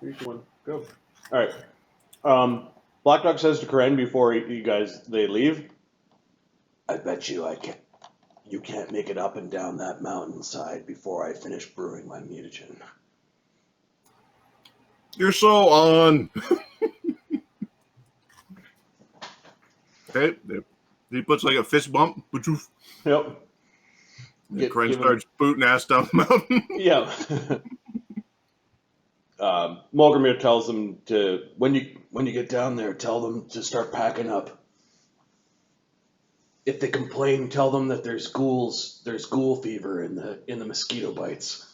3, 2, 1, go. All right. Black Dog says to Karen before they leave. I bet you you can't make it up and down that mountainside before I finish brewing my mutagen. You're so on. Okay. He puts like a fist bump. Yep. Karen starts booting ass down the mountain. Yeah. Molgromere tells them to when you get down there, tell them to start packing up. If they complain, tell them that there's ghoul fever in the mosquito bites.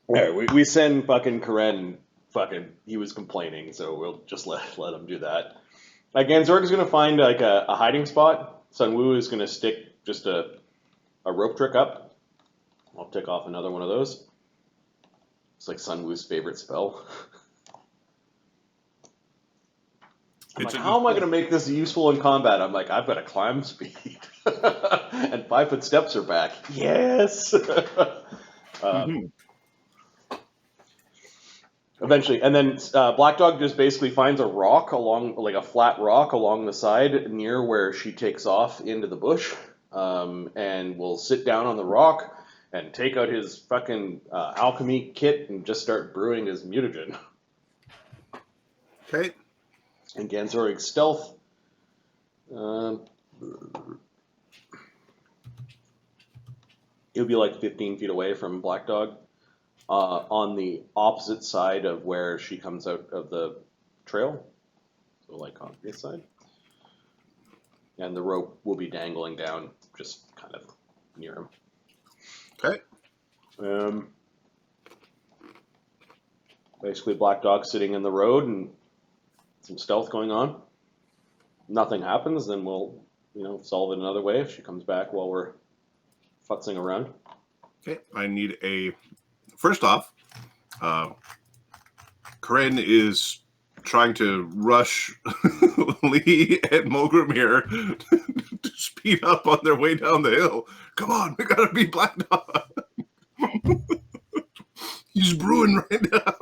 Alright, we send fucking Karen he was complaining, so we'll just let him do that. Ganzorig is gonna find like a hiding spot. Sun Wu is gonna stick just a rope trick up. I'll tick off another one of those. It's like Sun Wu's favorite spell. I'm like, how am I going to make this useful in combat? I'm like, I've got a climb speed. And 5 foot steps are back. Yes! Eventually, and then Black Dog just basically finds a rock like a flat rock along the side near where she takes off into the bush, and will sit down on the rock and take out his fucking alchemy kit and just start brewing his mutagen. Okay. And Ganzorig's stealth. He'll be like 15 feet away from Black Dog, on the opposite side of where she comes out of the trail. So like on this side. And the rope will be dangling down just kind of near him. Okay. Basically Black Dog sitting in the road and some stealth going on. Nothing happens, then we'll, solve it another way if she comes back while we're futzing around. Okay, I need first off, Karen is trying to rush Lee and Molgromere to speed up on their way down the hill. Come on, we gotta beat Black Dog. He's brewing right now.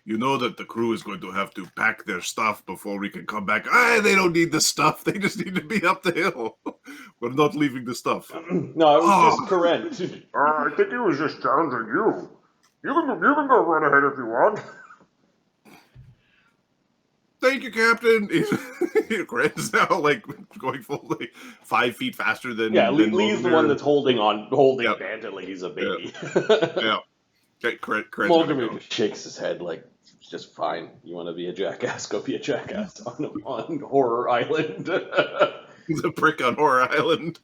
You know that the crew is going to have to pack their stuff before we can come back. They don't need the stuff. They just need to be up the hill. We're not leaving the stuff. No, it was just Karen. I think he was just challenging you. You can go run ahead if you want. Thank you, Captain. Karen's now like going fully 5 feet faster than. Yeah, Lee's the one that's holding Banta like he's a baby. Yeah. Okay, Molgromere just shakes his head like, it's just fine. You want to be a jackass? Go be a jackass on Horror Island. The prick on Horror Island.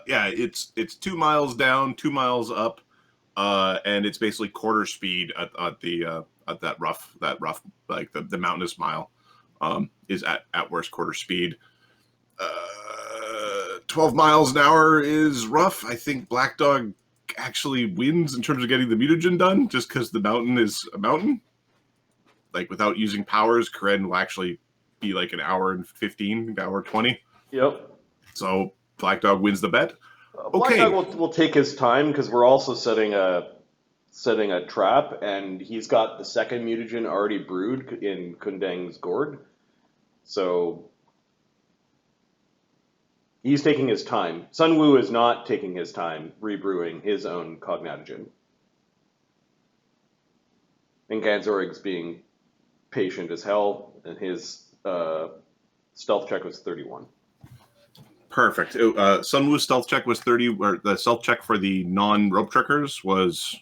It's 2 miles down, 2 miles up, and it's basically quarter speed at that rough like the mountainous mile is at worst quarter speed. 12 miles an hour is rough. I think Black Dog actually wins in terms of getting the mutagen done, just because the mountain is a mountain. Like without using powers, Karen will actually be like an hour and 15, hour 20. Yep. So Black Dog wins the bet. Black Dog will take his time because we're also setting a trap, and he's got the second mutagen already brewed in Kundang's gourd. So he's taking his time. Sun Wu is not taking his time rebrewing his own cognatogen. And Ganzorig's being patient as hell, and his stealth check was 31. Perfect. Sun Wu's stealth check was 30, or the stealth check for the non-rope trickers was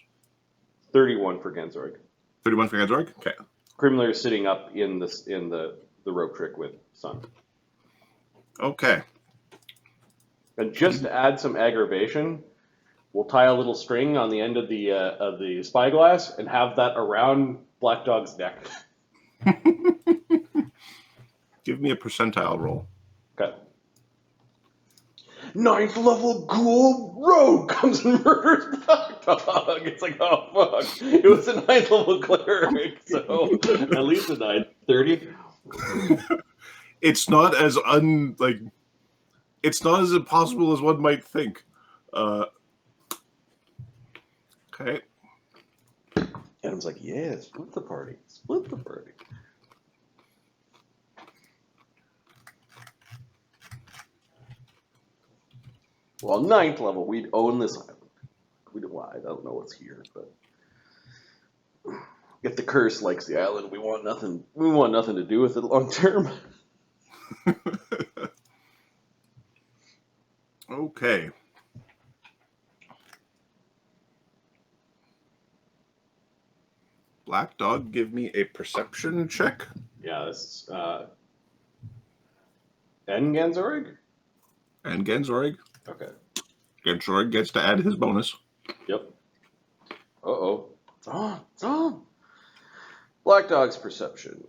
31 for Ganzorig. 31 for Ganzorig? Okay. Criminal is sitting up in the rope trick with Sun. Okay. And just to add some aggravation, we'll tie a little string on the end of the spyglass and have that around Black Dog's neck. Give me a percentile roll. Okay. ninth level ghoul rogue comes and murders Black Dog. It's like, oh fuck. It was a ninth level cleric, so at least a 930. It's not as it's not as impossible as one might think. Okay. Adam's like, yeah, split the party. Split the party. Well, ninth level, we'd own this island. Well, I don't know what's here, but if the curse likes the island, we want nothing. We want nothing to do with it long term. Okay. Black Dog, give me a perception check. Yeah, this is and Ganzorig? And Ganzorig. Okay. Ganzorig gets to add his bonus. Yep. Uh-oh. It's on. It's on. Black Dog's perception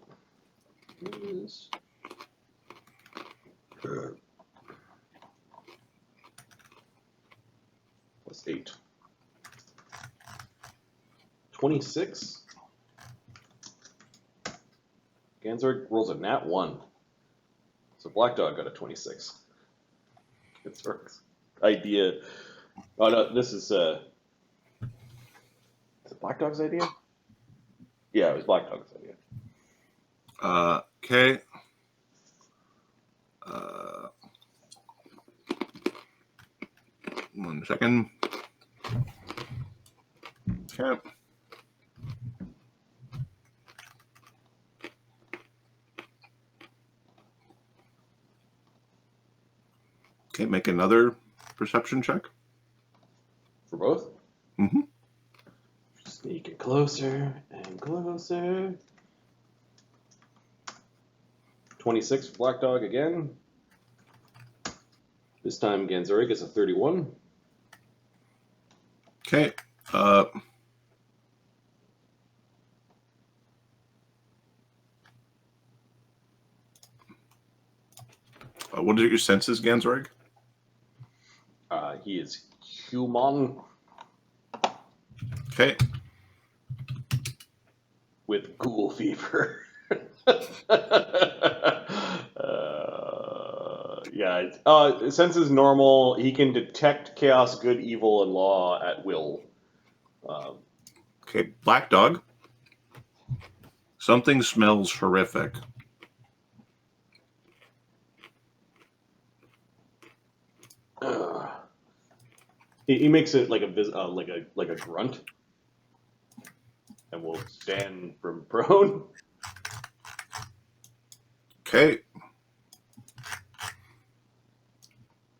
is plus 8. 26. Ganzorig rolls a nat 1. So Black Dog got a 26. Ganzorig's idea. Oh no, this is it Black Dog's idea? Yeah, it was Black Dog's idea. Okay. One second. Okay. Okay, make another perception check. For both? Mm-hmm. Sneak it closer and closer. 26 for Black Dog again. This time Ganzorig is a 31. Okay. What are your senses, Ganzorig? He is human Okay. with ghoul fever. Yeah, since is normal, he can detect chaos, good, evil, and law at will. Okay, Black Dog. Something smells horrific. He makes it like a grunt, and will stand from prone. Okay.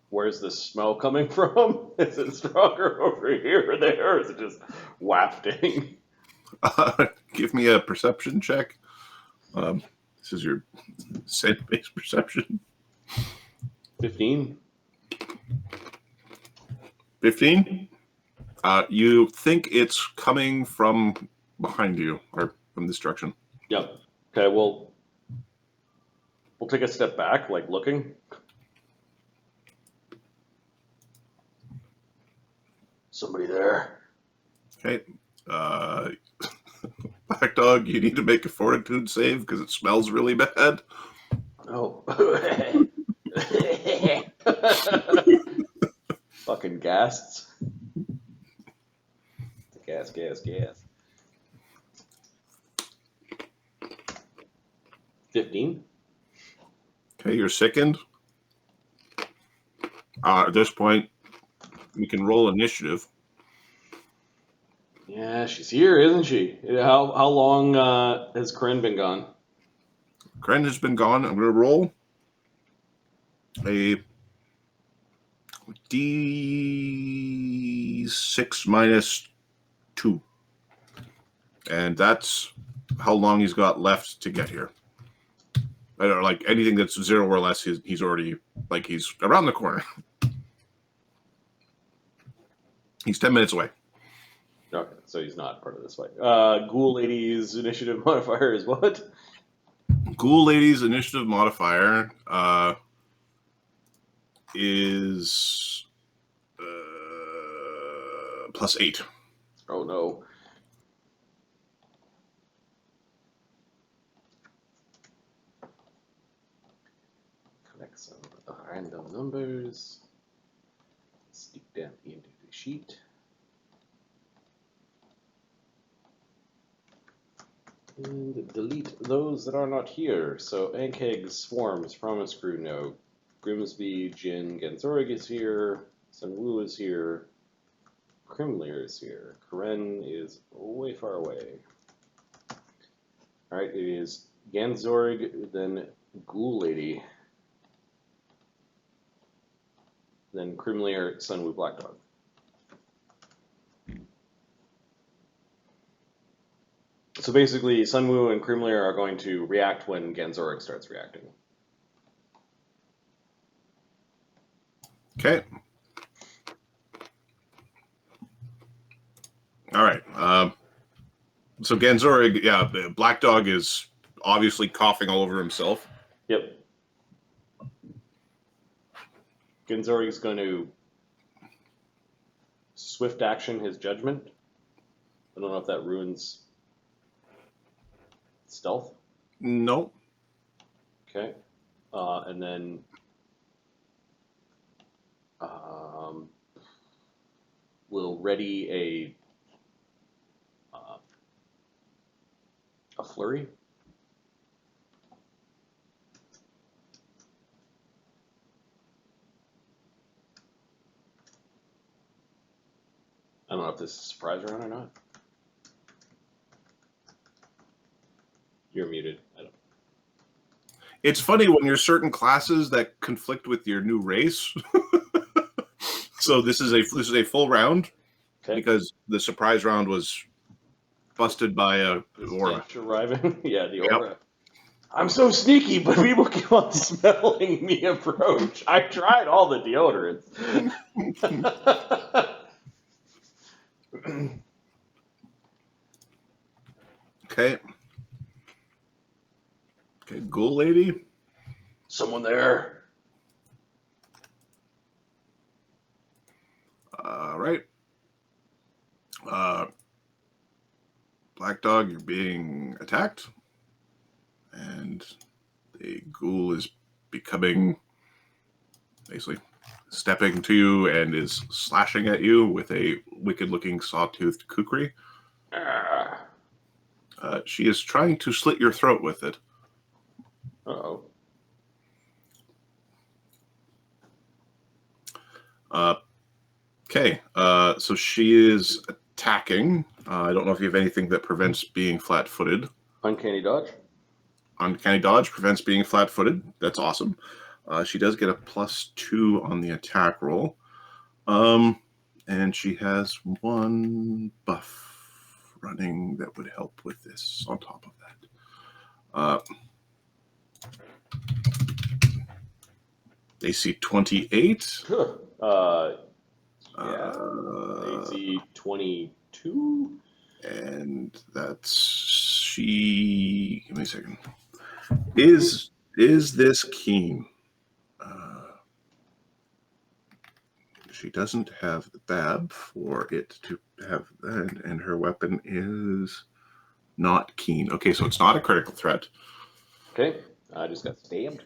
Where's the smell coming from? Is it stronger over here or there, or is it just wafting? Give me a perception check. This is your scent-based perception. 15. 15? You think it's coming from behind you, or from this direction. Yep. Okay, well, we'll take a step back, like looking. Somebody there. Okay. Black Dog, you need to make a fortitude save because it smells really bad. Oh. Fucking ghasts. Gas. 15. Okay, you're sickened. At this point, we can roll initiative. Yeah, she's here, isn't she? How long has Corinne been gone? Kren has been gone. I'm going to roll a D6 minus 2. And that's how long he's got left to get here. I don't know, like anything that's 0 or less, he's already, like, he's around the corner. He's 10 minutes away. Okay, so he's not part of this fight. Ghoul Lady's initiative modifier is what? Ghoul Lady's initiative modifier is +8. Oh no. Collect some random numbers. Stick them into the sheet. And delete those that are not here. So ankhegs, swarms, promise crew, no. Grimsby, Jin, Ganzorig is here. Sun Wu is here. Krimlir is here. Karen is way far away. Alright, it is Ganzorig, then Ghoul Lady. Then Krimlir, Sun Wu, Black Dog. So basically, Sun Wu and Krimlir are going to react when Ganzorig starts reacting. Okay. All right. So Ganzorig, yeah, Black Dog is obviously coughing all over himself. Yep. Ganzorig is going to swift action his judgment. I don't know if that ruins stealth. No. Okay. And then we'll ready a flurry. I don't know if this is a surprise round or not. You're muted. I don't. It's funny when you're certain classes that conflict with your new race. So this is a full round, Okay. because the surprise round was busted by a aura. Arriving. Yeah, the aura. Yep. I'm so sneaky, but people keep on smelling me approach. I tried all the deodorants. Okay. Okay, Ghoul Lady. Someone there. All right. Black Dog, you're being attacked. And the ghoul is becoming, basically stepping to you and is slashing at you with a wicked-looking saw-toothed kukri. She is trying to slit your throat with it. Uh-oh. Okay, so she is attacking. I don't know if you have anything that prevents being flat-footed. Uncanny dodge. Uncanny dodge prevents being flat-footed. That's awesome. She does get a +2 on the attack roll. And she has one buff running that would help with this on top of that. AC 28. Yeah. AC 22. And that's she. Give me a second. Is this keen? She doesn't have the BAB for it to have that, and her weapon is not keen. Okay, so it's not a critical threat. Okay, I just got stabbed.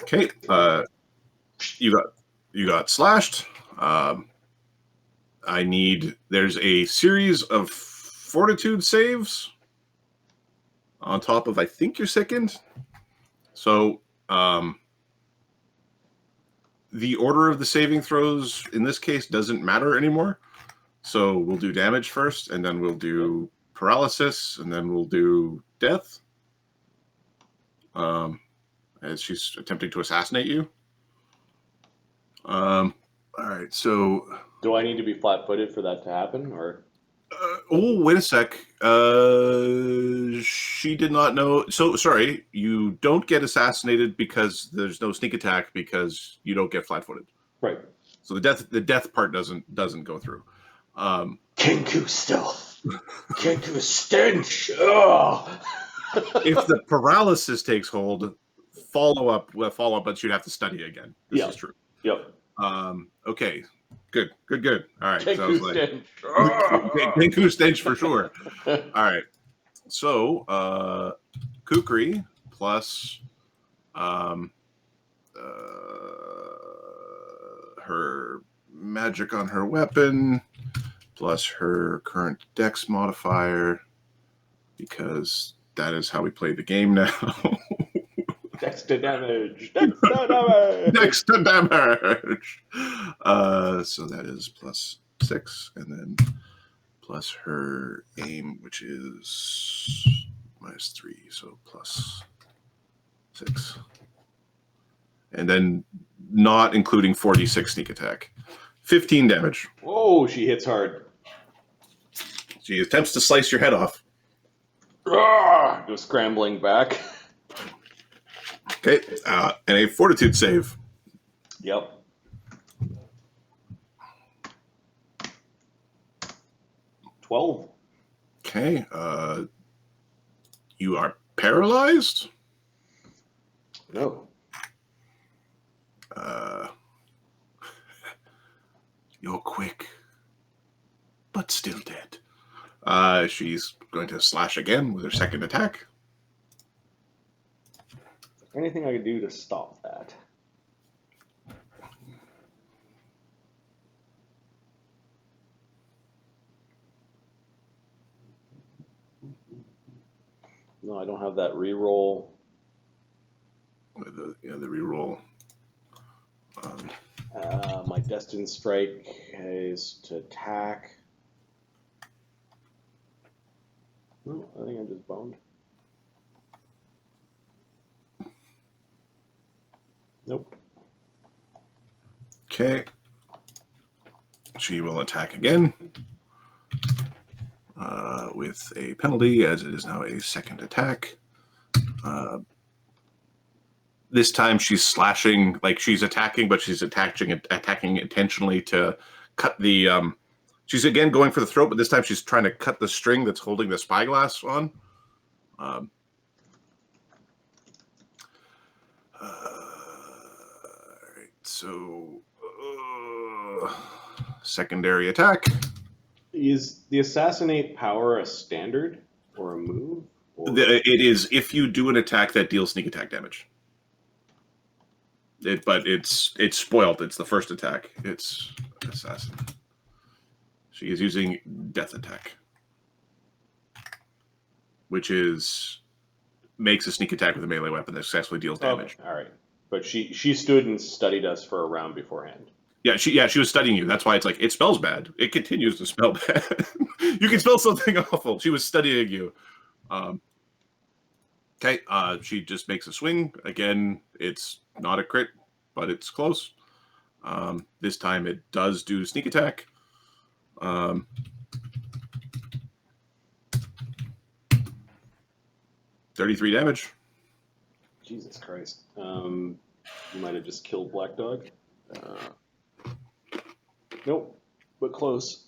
Okay, you got slashed. There's a series of fortitude saves on top of, I think, your second. So the order of the saving throws in this case doesn't matter anymore. So we'll do damage first, and then we'll do paralysis, and then we'll do death. As she's attempting to assassinate you. All right, so... Do I need to be flat-footed for that to happen, or...? Oh, wait a sec. She did not know. So, sorry, you don't get assassinated because there's no sneak attack because you don't get flat-footed. Right. So the death part doesn't go through. Kenku stealth. Kenku stench. Oh. If the paralysis takes hold, follow up, but you'd have to study again. This is true. Yep. Okay. Good. All right. So I Kenku was like, stench. Kenku stench for sure. All right. So, Kukri plus um, her magic on her weapon plus her current dex modifier, because that is how we play the game now. Dex to damage. Dex to damage. Dex to damage. So that is +6, and then plus her aim, which is -3, so +6. And then not including 46 sneak attack. 15 damage. Whoa, she hits hard. She attempts to slice your head off. Go scrambling back. Okay, and a fortitude save. Yep. $12. Okay, you are paralyzed. No. You're quick, but still dead. She's going to slash again with her second attack. Is there anything I could do to stop that? No, I don't have that reroll. The reroll. My destined strike is to attack. No, I think I just boned. Nope. Okay. She will attack again with a penalty, as it is now a second attack. This time she's slashing, like she's attacking, but she's attacking intentionally to cut the. She's again going for the throat, but this time she's trying to cut the string that's holding the spyglass on. All right, so secondary attack. Is the assassinate power a standard or a move? Or... It is if you do an attack that deals sneak attack damage. But it's spoiled. It's the first attack. It's assassin. She is using death attack, which makes a sneak attack with a melee weapon that successfully deals damage. Okay, all right, but she stood and studied us for a round beforehand. Yeah, she was studying you. That's why it's like it smells bad. It continues to smell bad. You can smell something awful. She was studying you. Okay, she just makes a swing again. It's not a crit, but it's close. This time it does do sneak attack. 33 damage. Jesus Christ. You might have just killed Black Dog. Nope, but close.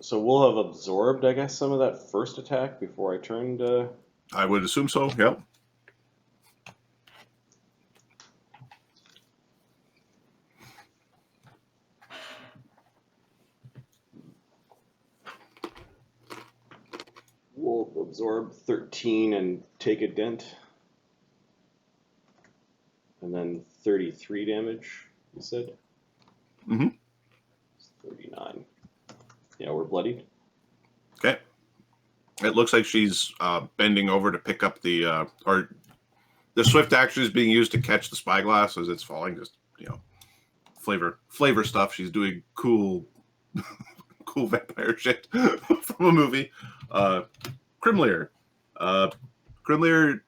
So we'll have absorbed, I guess, some of that first attack before I turned. I would assume so, yep. We'll absorb 13 and take a dent. And then 33 damage, you said? Mm-hmm. 39. Yeah, we're bloodied. Okay. It looks like she's bending over to pick up the swift action is being used to catch the spyglass as it's falling. Just flavor stuff. She's doing cool vampire shit from a movie. Krimlir. Krimlir,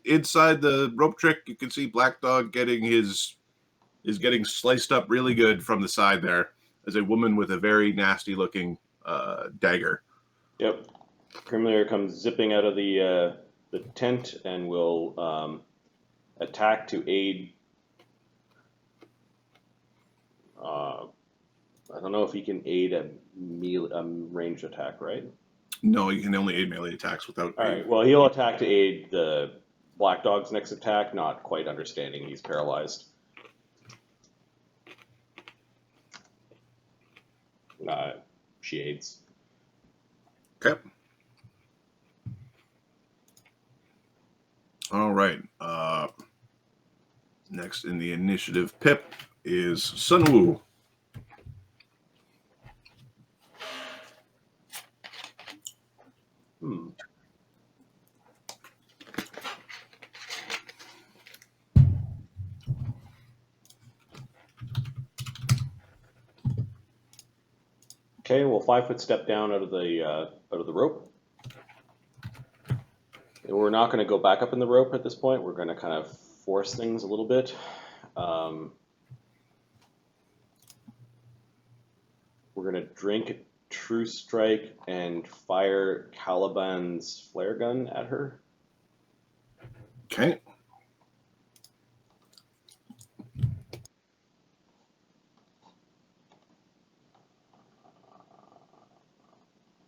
inside the rope trick, you can see Black Dog getting sliced up really good from the side there as a woman with a very nasty looking dagger. Yep. Krimlir comes zipping out of the tent and will attack to aid. I don't know if he can aid a ranged attack, right? No, you can only aid melee attacks without. All right. Well, he'll attack to aid the Black Dog's next attack, not quite understanding he's paralyzed. She aids. Okay. All right. Next in the initiative pip is Sunwoo. Okay, we'll 5-foot step down out of the rope. We're not going to go back up in the rope at this point. We're going to kind of force things a little bit. We're going to drink True Strike and fire Caliban's flare gun at her. Okay.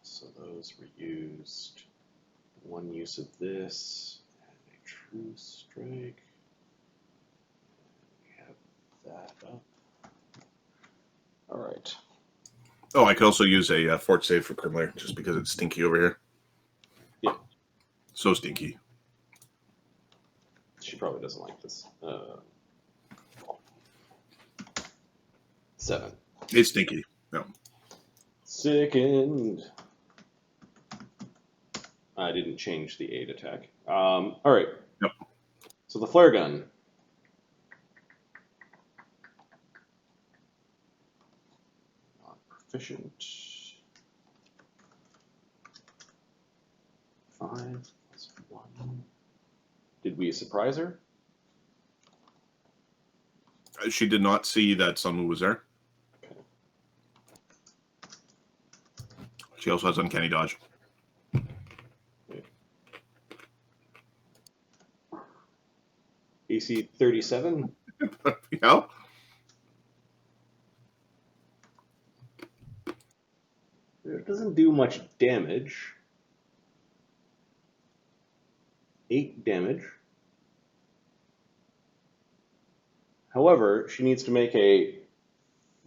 So those were used. One use of this, and a True Strike. We have that up. All right. Oh, I could also use a fort save for Grimlair just because it's stinky over here. Yeah. So stinky. She probably doesn't like this. 7. It's stinky. No. Sickened. I didn't change the 8 attack. All right. Yep. So the flare gun. Not proficient. 5 plus 1. Did we surprise her? She did not see that Sunwoo was there. Okay. She also has uncanny dodge. AC 37. Yeah. It doesn't do much damage. 8 damage. However, she needs to make a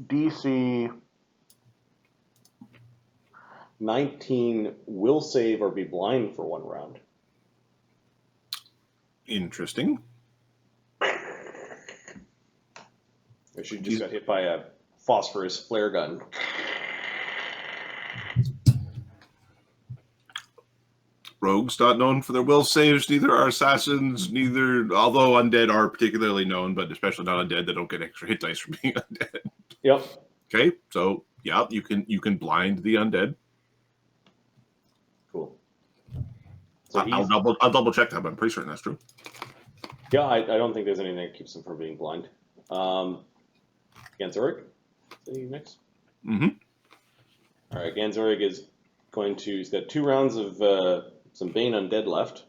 DC 19 will save or be blind for 1 round. Interesting. She just got hit by a phosphorus flare gun. Rogues not known for their will saves, neither are assassins, neither, although undead are particularly known, but especially not undead, they don't get extra hit dice for being undead. Yep. Okay, so yeah, you can blind the undead. Cool. So I'll double check that, but I'm pretty certain that's true. Yeah, I don't think there's anything that keeps him from being blind. Ganzorig, is he next? Mm-hmm. All right, Ganzorig is going to. He's got 2 rounds of some Bane undead left,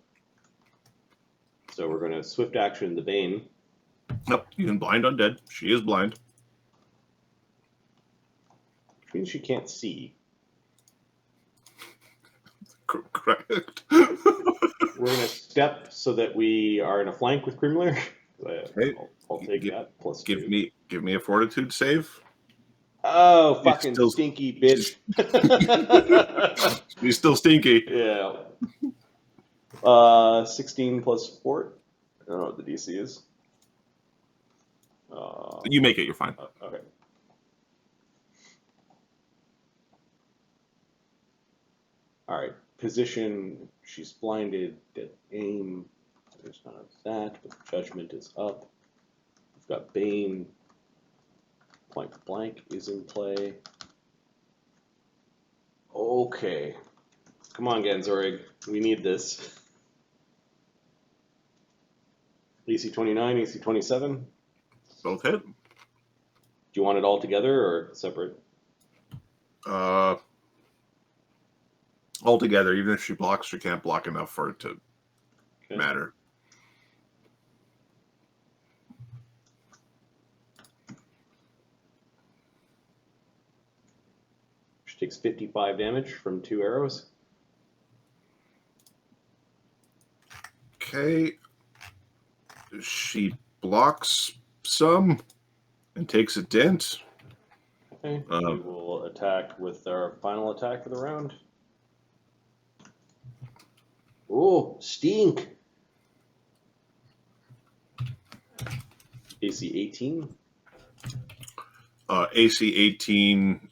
so we're going to swift action the Bane. Yep, you can blind undead. She is blind. Which means she can't see. Correct. We're going to step so that we are in a flank with Grimlair. Okay. I'll take that. Plus Give 2. me a fortitude save. Oh, fucking still- stinky bitch. He's still stinky. Yeah. 16 plus 4. I don't know what the DC is. You make it. You're fine. Okay. All right. Position. She's blinded. Aim. There's none of that. But judgment is up. We've got Bane. Point blank is in play. Okay. Come on, Ganzorig. We need this. AC 29, AC 27. Both hit. Do you want it all together or separate? Altogether, even if she blocks, she can't block enough for it to matter. She takes 55 damage from 2 arrows. Okay. She blocks some and takes a dent. Okay. We will attack with our final attack for the round. Oh, stink. AC 18. AC 18.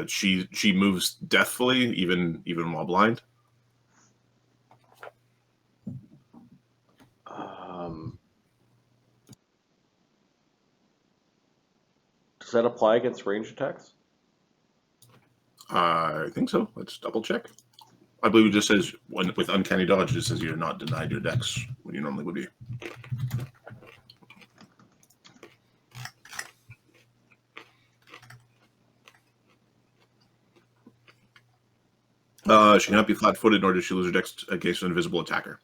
She moves deathfully, even while blind. Does that apply against range attacks? I think so. Let's double check. I believe it just says with uncanny dodge, it just says you're not denied your dex when you normally would be. She cannot be flat-footed, nor does she lose her dex against an invisible attacker.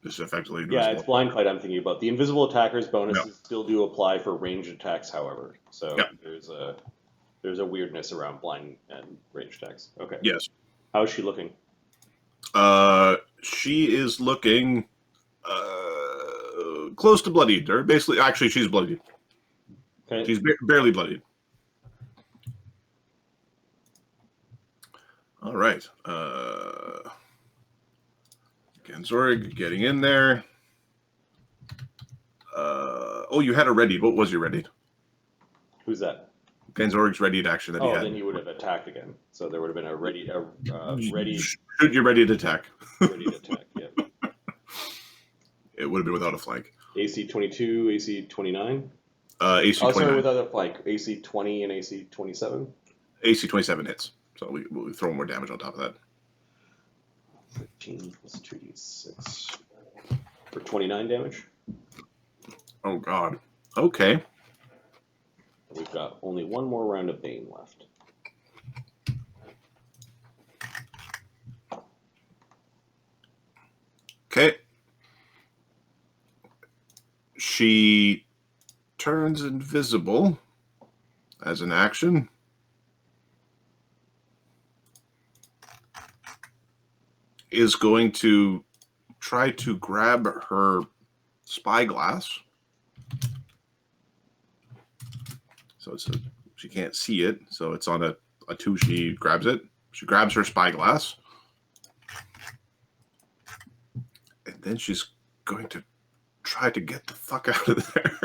This is effectively invisible. Yeah, it's blind fight I'm thinking about. The invisible attacker's bonuses still do apply for ranged attacks, however. So there's a weirdness around blind and ranged attacks. Okay. Yes. How is she looking? She is looking close to bloodied, or basically, actually, she's bloodied. Okay. She's barely bloodied. All right. Ganzorig getting in there. Oh, you had a readied. What was your readied? Who's that? Ganzorig's readied action that he had. Then you would have attacked again. So there would have been a ready. Shoot your ready to attack. Ready to attack. Yeah. It would have been without a flank. AC 22, AC 29. AC 29. Sorry, without a flank. AC 20 and AC 27. AC 27 hits. So we'll throw more damage on top of that. 13 plus 2d6 for 29 damage. Oh god. Okay. We've got only one more round of Bane left. Okay. She turns invisible as an action. Is going to try to grab her spyglass. So she can't see it. So it's on a 2. She grabs it. She grabs her spyglass. And then she's going to try to get the fuck out of there.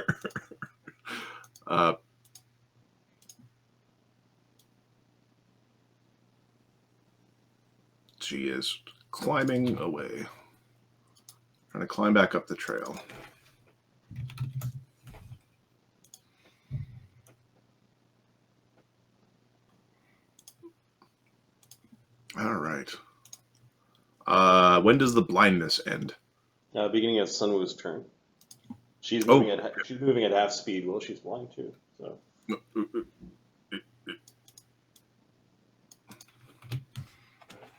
She is climbing away. Trying to climb back up the trail. All right. When does the blindness end? Beginning of Sunwoo's turn. She's moving at half speed. Well, she's blind too. So.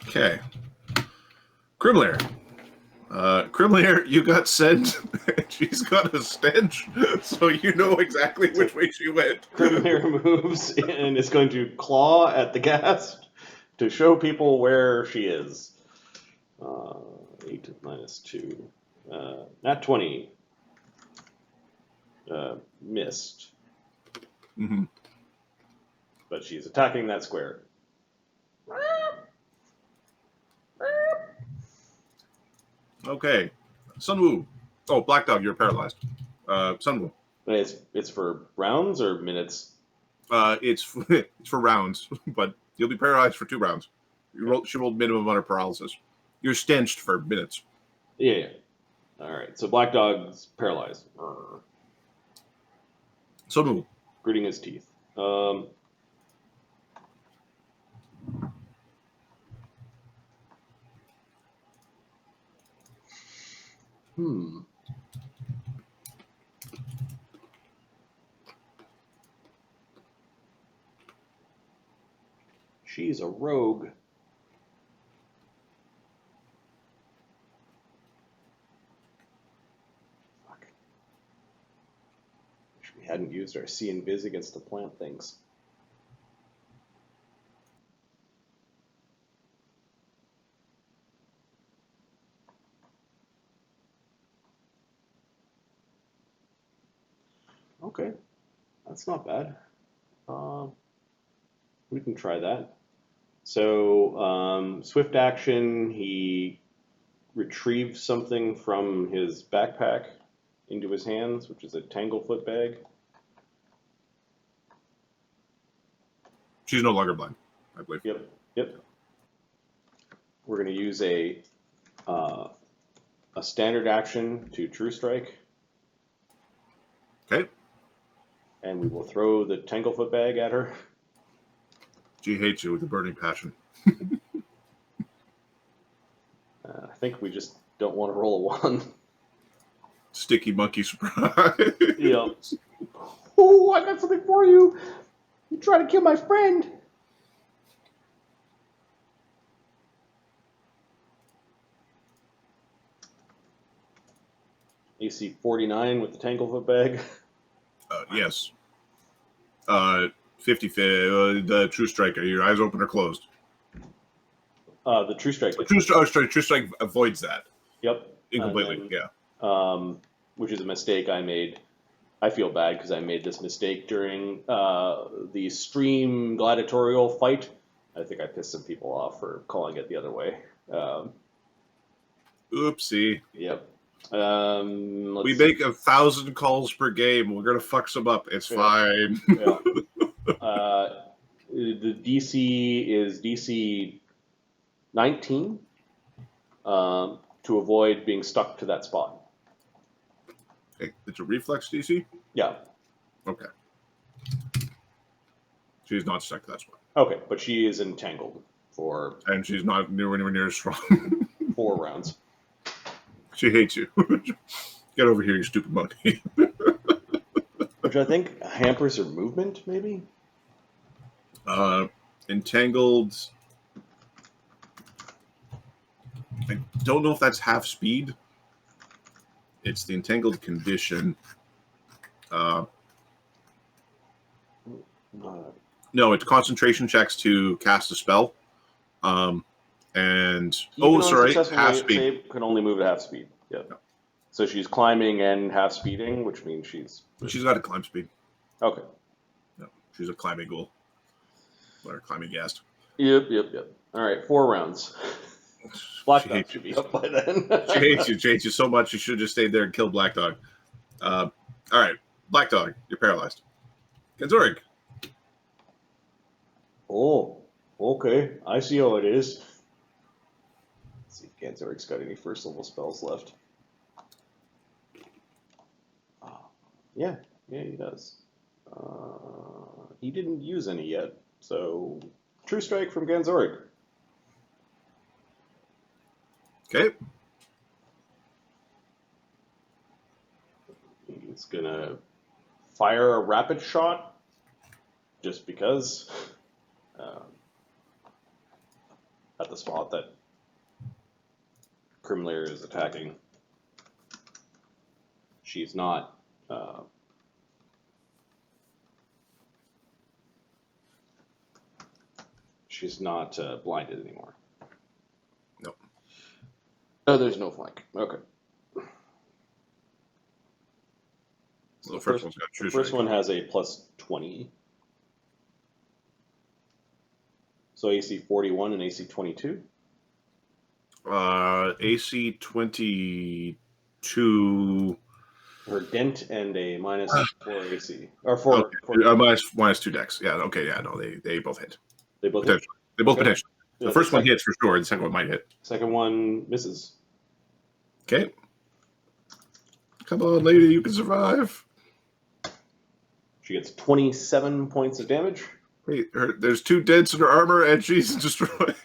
Okay. Grimlair. Grimlair, you got sent. She's got a stench, so you know exactly which way she went. Grimlair moves and is going to claw at the ghast to show people where she is. 8 minus 2. Not 20. Missed. Mm-hmm. But she's attacking that square. Okay. Sunwoo. Oh, Black Dog, you're paralyzed. Sunwoo. It's for rounds or minutes? It's for rounds, but you'll be paralyzed for 2 rounds. She rolled minimum on her paralysis. You're stenched for minutes. Yeah. All right. So Black Dog's paralyzed. Sunwoo. Gritting his teeth. She's a rogue. Fuck. Wish we hadn't used our See and Viz against the plant things. Okay, that's not bad. We can try that. So, swift action, he retrieves something from his backpack into his hands, which is a tanglefoot bag. She's no longer blind, I believe. Yep. We're going to use a standard action to True Strike, Okay. and we will throw the tanglefoot bag at her. She hates you with a burning passion. I think we just don't want to roll a 1. Sticky monkey surprise. Yep. Oh, I got something for you. You try to kill my friend. AC 49 with the tanglefoot bag. Yes. 50 the True Strike. Are your eyes open or closed? The True Strike. True Strike avoids that. Yep. Incompletely, Then, yeah. Which is a mistake I made. I feel bad because I made this mistake during the stream gladiatorial fight. I think I pissed some people off for calling it the other way. Oopsie. Yep. We make 1,000 calls per game. We're gonna fuck some up. It's fine. Yeah. The DC is DC 19 to avoid being stuck to that spot. Okay. It's a reflex DC? Yeah. Okay. She's not stuck to that spot. Okay, but she is entangled for And she's not anywhere near as strong. 4 rounds. She hates you. Get over here, you stupid monkey. Which I think hampers her movement, maybe? Entangled. I don't know if that's half speed. It's the entangled condition. No, it's concentration checks to cast a spell. And sorry, half speed. Save can only move at half speed. Yeah. No. So she's climbing and half speeding, which means she's got a climb speed. okay. No, she's a climbing ghoul. Or a climbing ghast. Yep. All right, 4 rounds. Black Dog hates should you. be up by then. She hates you so much. You should have just stayed there and killed Black Dog. All right, Black Dog, you're paralyzed. Ganzorig. Oh, okay. I see how it is. Let's see if Ganzorig's got any first level spells left. Yeah, he does. He didn't use any yet, so True Strike from Ganzorig. Okay. He's gonna fire a rapid shot, just because, at the spot that Crimlair is attacking. She's not. She's not blinded anymore. Nope. Oh, there's no flank. Okay. So the first one's got True The first Strike. one has a plus 20. So AC 41 and AC 22. AC 22. Her dent and a minus 4 AC. Or 4. Okay. 4 minus 2 decks. Yeah, okay, yeah, no, they both hit. They both hit? Potentially. They both Okay. potentially. Yeah, The first one hits for sure, the second one might hit. Second one misses. Okay. Come on, lady, you can survive. She gets 27 points of damage. Wait, there's 2 dents in her armor and she's destroyed.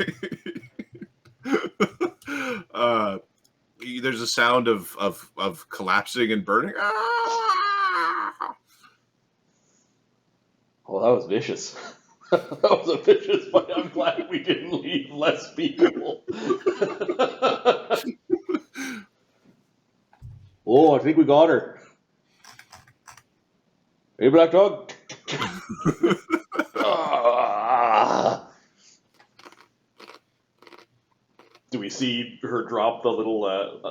There's a sound of collapsing and burning. Ah! Oh, that was vicious. That was a vicious fight. I'm glad we didn't leave less people. Oh, I think we got her. Hey, Black Dog. Do we see her drop the little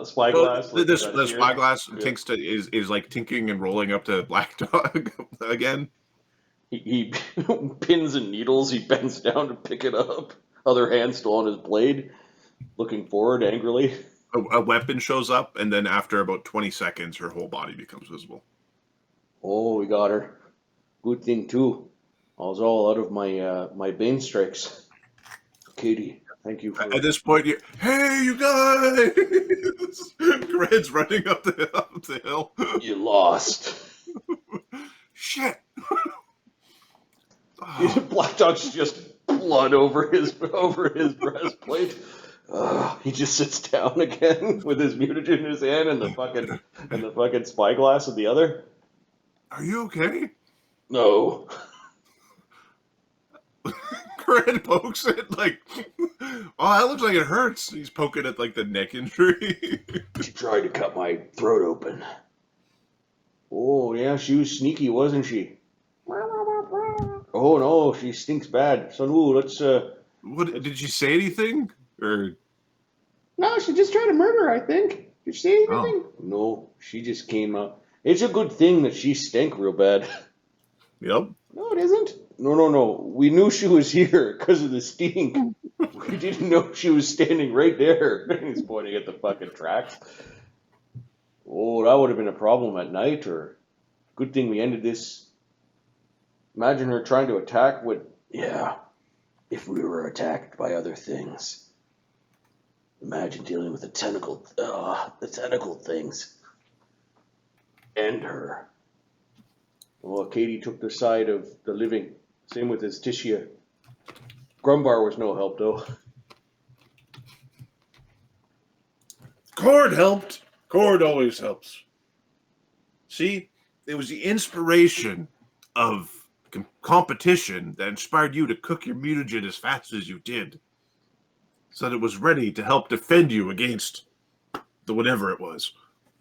spyglass? So this that the appeared? spyglass Yeah. tinks to is like tinking and rolling up to Black Dog again. He pins and needles. He bends down to pick it up. Other hand still on his blade, looking forward angrily. A weapon shows up, and then after about 20 seconds, her whole body becomes visible. Oh, we got her. Good thing too. I was all out of my my bane strikes. Katie, thank you for. At this point, hey, you guys! Red's running up the hill. You lost. Shit! Oh, Black Dog's just blood over his breastplate. He just sits down again with his mutagen in his hand and the fucking spyglass in the other. are you okay? No. Red pokes it like, oh, that looks like it hurts. He's poking at like the neck injury. She tried to cut my throat open. Oh yeah, she was sneaky, wasn't she? Oh no, she stinks bad. So let's What did she say anything? Or No, she just tried to murder, I think. Did she say anything? Oh. No, she just came out. It's a good thing that she stank real bad. yep. No, it isn't. No. We knew she was here because of the stink. We didn't know she was standing right there. He's pointing at the fucking tracks. Oh, that would have been a problem at night, or good thing we ended this. Imagine her trying to attack with, yeah, if we were attacked by other things. Imagine dealing with the tentacle things. And her. Well, Katie took the side of the living. Same with his Tishia. Grumbar was no help, though. Cord helped. Cord always helps. See, it was the inspiration of competition that inspired you to cook your mutagen as fast as you did, so that it was ready to help defend you against the whatever it was.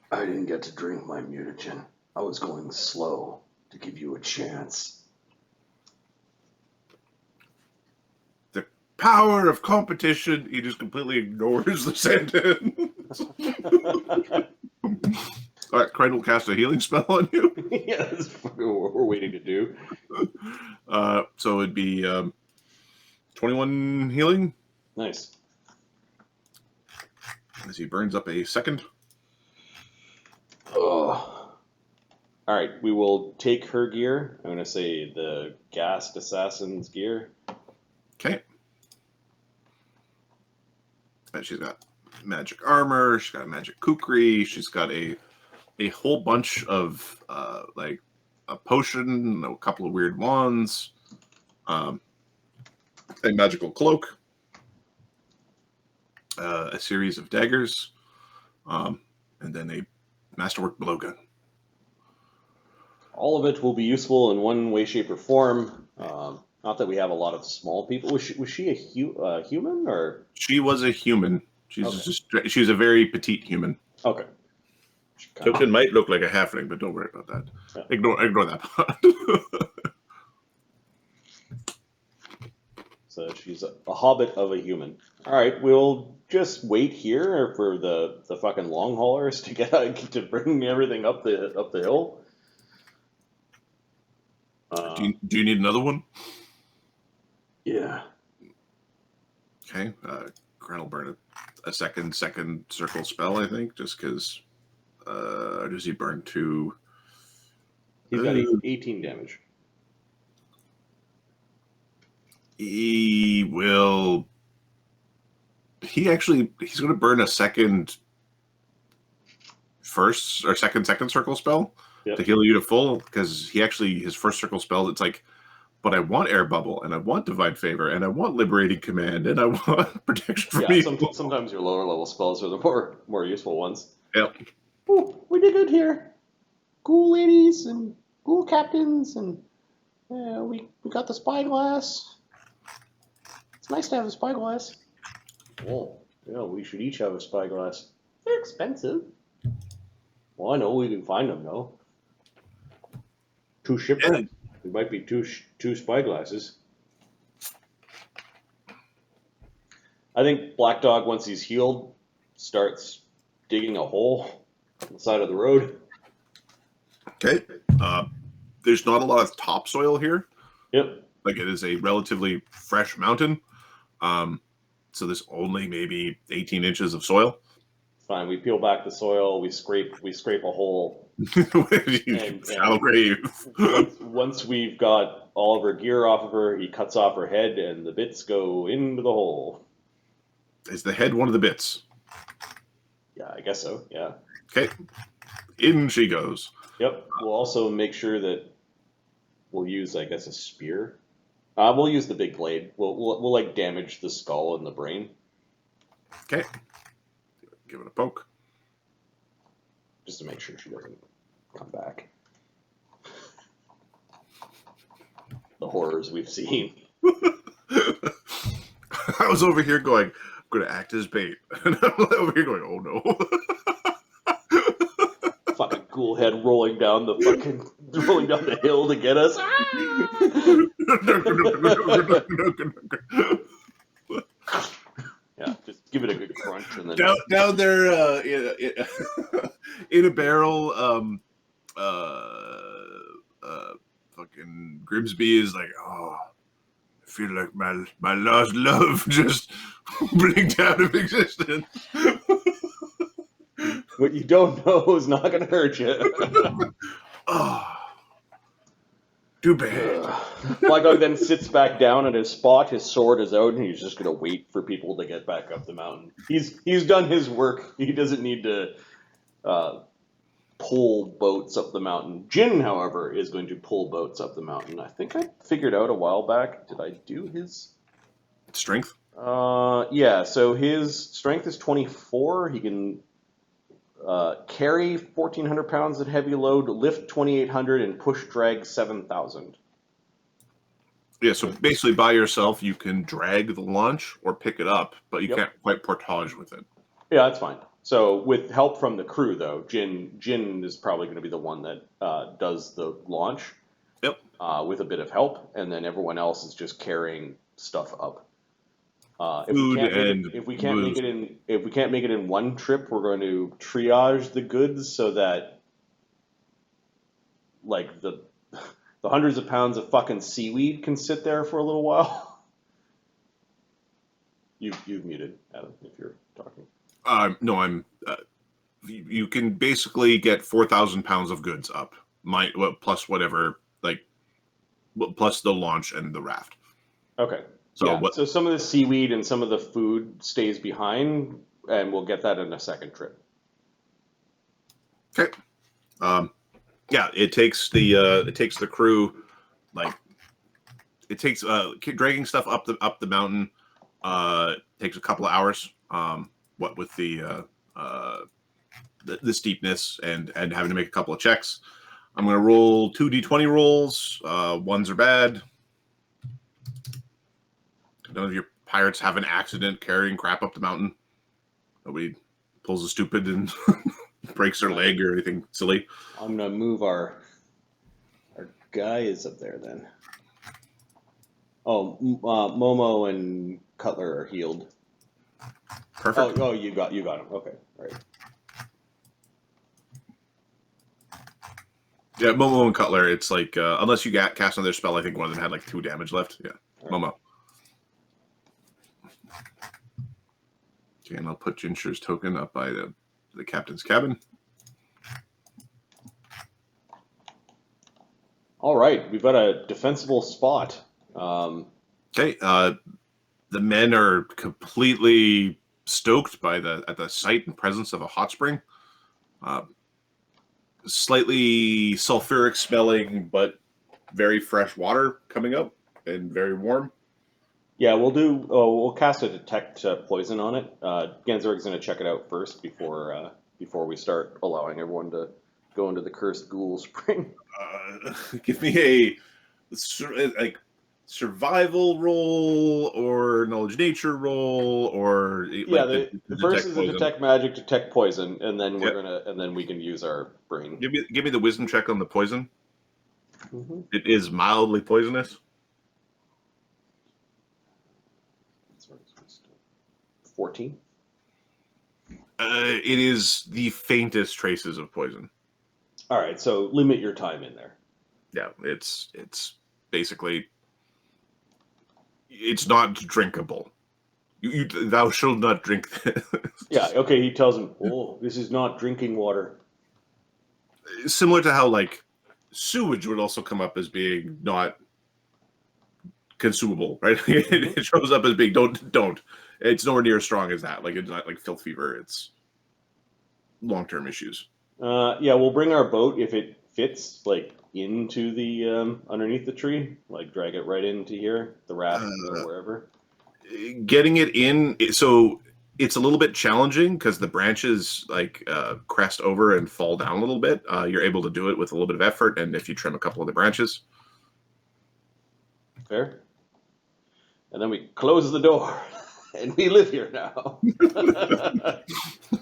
I didn't get to drink my mutagen. I was going slow to give you a chance. The power of competition. He just completely ignores the sentence. All right, Crane will cast a healing spell on you. Yeah, that's what we're waiting to do. So it'd be 21 healing Nice. as he burns up a second. Oh. All right, we will take her gear. I'm going to say the gassed assassin's gear. Okay. And she's got magic armor. She's got magic kukri. She's got a whole bunch of like a potion, a couple of weird wands, a magical cloak, a series of daggers, and then a masterwork blowgun. All of it will be useful in one way, shape, or form. Not that we have a lot of small people. Was she a human or? She was a human. She's Okay. she's a very petite human. Okay. Token might look like a halfling, but don't worry about that. Yeah. Ignore that part. So she's a hobbit of a human. All right, we'll just wait here for the fucking long haulers to get to bring everything up the hill. Do you need another one? Yeah. Okay. Grant will burn a second circle spell, I think, just because. Does he burn 2? He's got 18 damage. He will. He's going to burn a second circle spell to heal you to full, because his first circle spell, it's like, but I want air bubble, and I want divine favor, and I want liberating command, and I want protection from evil. Sometimes your lower level spells are the more useful ones. Yep. Ooh, we did good here. Ghoul ladies and ghoul captains, and we got the spyglass. It's nice to have a spyglass. Oh, yeah, we should each have a spyglass. They're expensive. Well, I know we can find them though. 2 shipments. It might be two spyglasses. I think Black Dog, once he's healed, starts digging a hole on the side of the road. Okay. There's not a lot of topsoil here. Yep. Like it is a relatively fresh mountain. So there's only maybe 18 inches of soil. Fine. We peel back the soil. We scrape a hole. Shallow grave. once we've got all of her gear off of her, he cuts off her head, and the bits go into the hole. Is the head one of the bits? Yeah, I guess so. Yeah. Okay. In she goes. Yep. We'll also make sure that we'll use, I guess, a spear. We'll use the big blade. We'll like damage the skull and the brain. Okay. Give it a poke. Just to make sure she doesn't come back. The horrors we've seen. I was over here going, I'm going to act as bait. And I'm over here going, oh no. Fucking ghoul head rolling down the hill to get us. Yeah, just give it a good crunch and then down there in a barrel, fucking Grimsby is like, oh, I feel like my lost love just blinked out of existence. what you don't know is not gonna hurt you. Oh, too bad. Black Dog then sits back down at his spot. His sword is out, and he's just gonna wait for people to get back up the mountain. He's done his work. He doesn't need to pull boats up the mountain. Jin, however, is going to pull boats up the mountain. I think I figured out a while back. Did I do his Strength? Yeah. So his strength is 24. He can carry 1,400 pounds at heavy load, lift 2,800, and push drag 7,000. Yeah, so basically by yourself, you can drag the launch or pick it up, but you Yep. can't quite portage with it. Yeah, that's fine. So with help from the crew, though, Jin is probably going to be the one that does the launch. Yep. With a bit of help, and then everyone else is just carrying stuff up. Food If we can't make it in one trip, we're going to triage the goods so that, like, the hundreds of pounds of fucking seaweed can sit there for a little while. You've muted, Adam, if you're talking. No, I'm. You can basically get 4,000 pounds of goods up, plus whatever, plus the launch and the raft. Okay. So yeah. So some of the seaweed and some of the food stays behind, and we'll get that in a second trip. Okay. Yeah, it takes the crew, dragging stuff up the mountain. Takes a couple of hours. What with the steepness and having to make a couple of checks. I'm going to roll 2 d20 rolls. Ones are bad. None of your pirates have an accident carrying crap up the mountain. Nobody pulls a stupid and breaks their leg or anything silly. I'm gonna move our guy is up there then. Oh, Momo and Cutler are healed. Perfect. Oh, you got him. Okay, all right. Yeah, Momo and Cutler. It's like unless you cast another spell, I think one of them had like 2 damage left. Yeah, right. Momo. Okay, and I'll put Jinshir's token up by the captain's cabin. All right, we've got a defensible spot. Okay, the men are completely stoked at the sight and presence of a hot spring. Slightly sulfuric smelling, but very fresh water coming up and very warm. Yeah, we'll cast a detect poison on it. Ganzorig's going to check it out first before we start allowing everyone to go into the cursed ghoul spring. Give me a survival roll or knowledge nature roll or the first is a detect magic, detect poison, and then we can use our brain. Give me the wisdom check on the poison. Mm-hmm. It is mildly poisonous. 14. It is the faintest traces of poison. All right, so limit your time in there. Yeah, it's basically it's not drinkable. Thou shalt not drink this. Yeah, okay, he tells him, oh, this is not drinking water. Similar to how like sewage would also come up as being not consumable, right? It shows up as being don't. It's nowhere near as strong as that. Like it's not like filth fever. It's long-term issues. Yeah, we'll bring our boat if it fits, like, into the, underneath the tree. Like, drag it right into here, the raft, or wherever. Getting it in, so it's a little bit challenging because the branches like crest over and fall down a little bit. You're able to do it with a little bit of effort, and if you trim a couple of the branches. Fair. And then we close the door, and we live here now.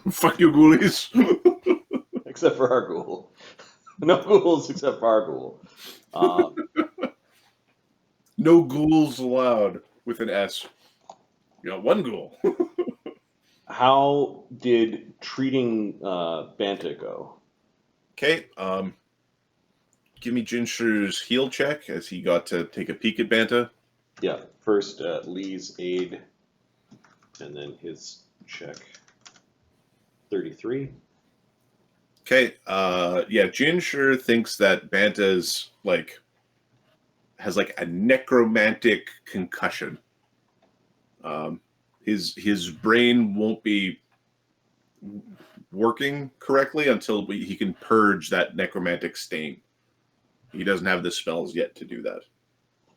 Fuck you, ghoulies. Except for our ghoul. No ghouls except for our ghoul. No ghouls allowed with an S. You got one ghoul. How did treating Banta go? Okay. Give me Jinshir's heal check as he got to take a peek at Banta. Yeah, first Lee's aid, and then his check. 33. Okay. Yeah, Jinshir thinks that Banta's has a necromantic concussion. His brain won't be working correctly until he can purge that necromantic stain. He doesn't have the spells yet to do that.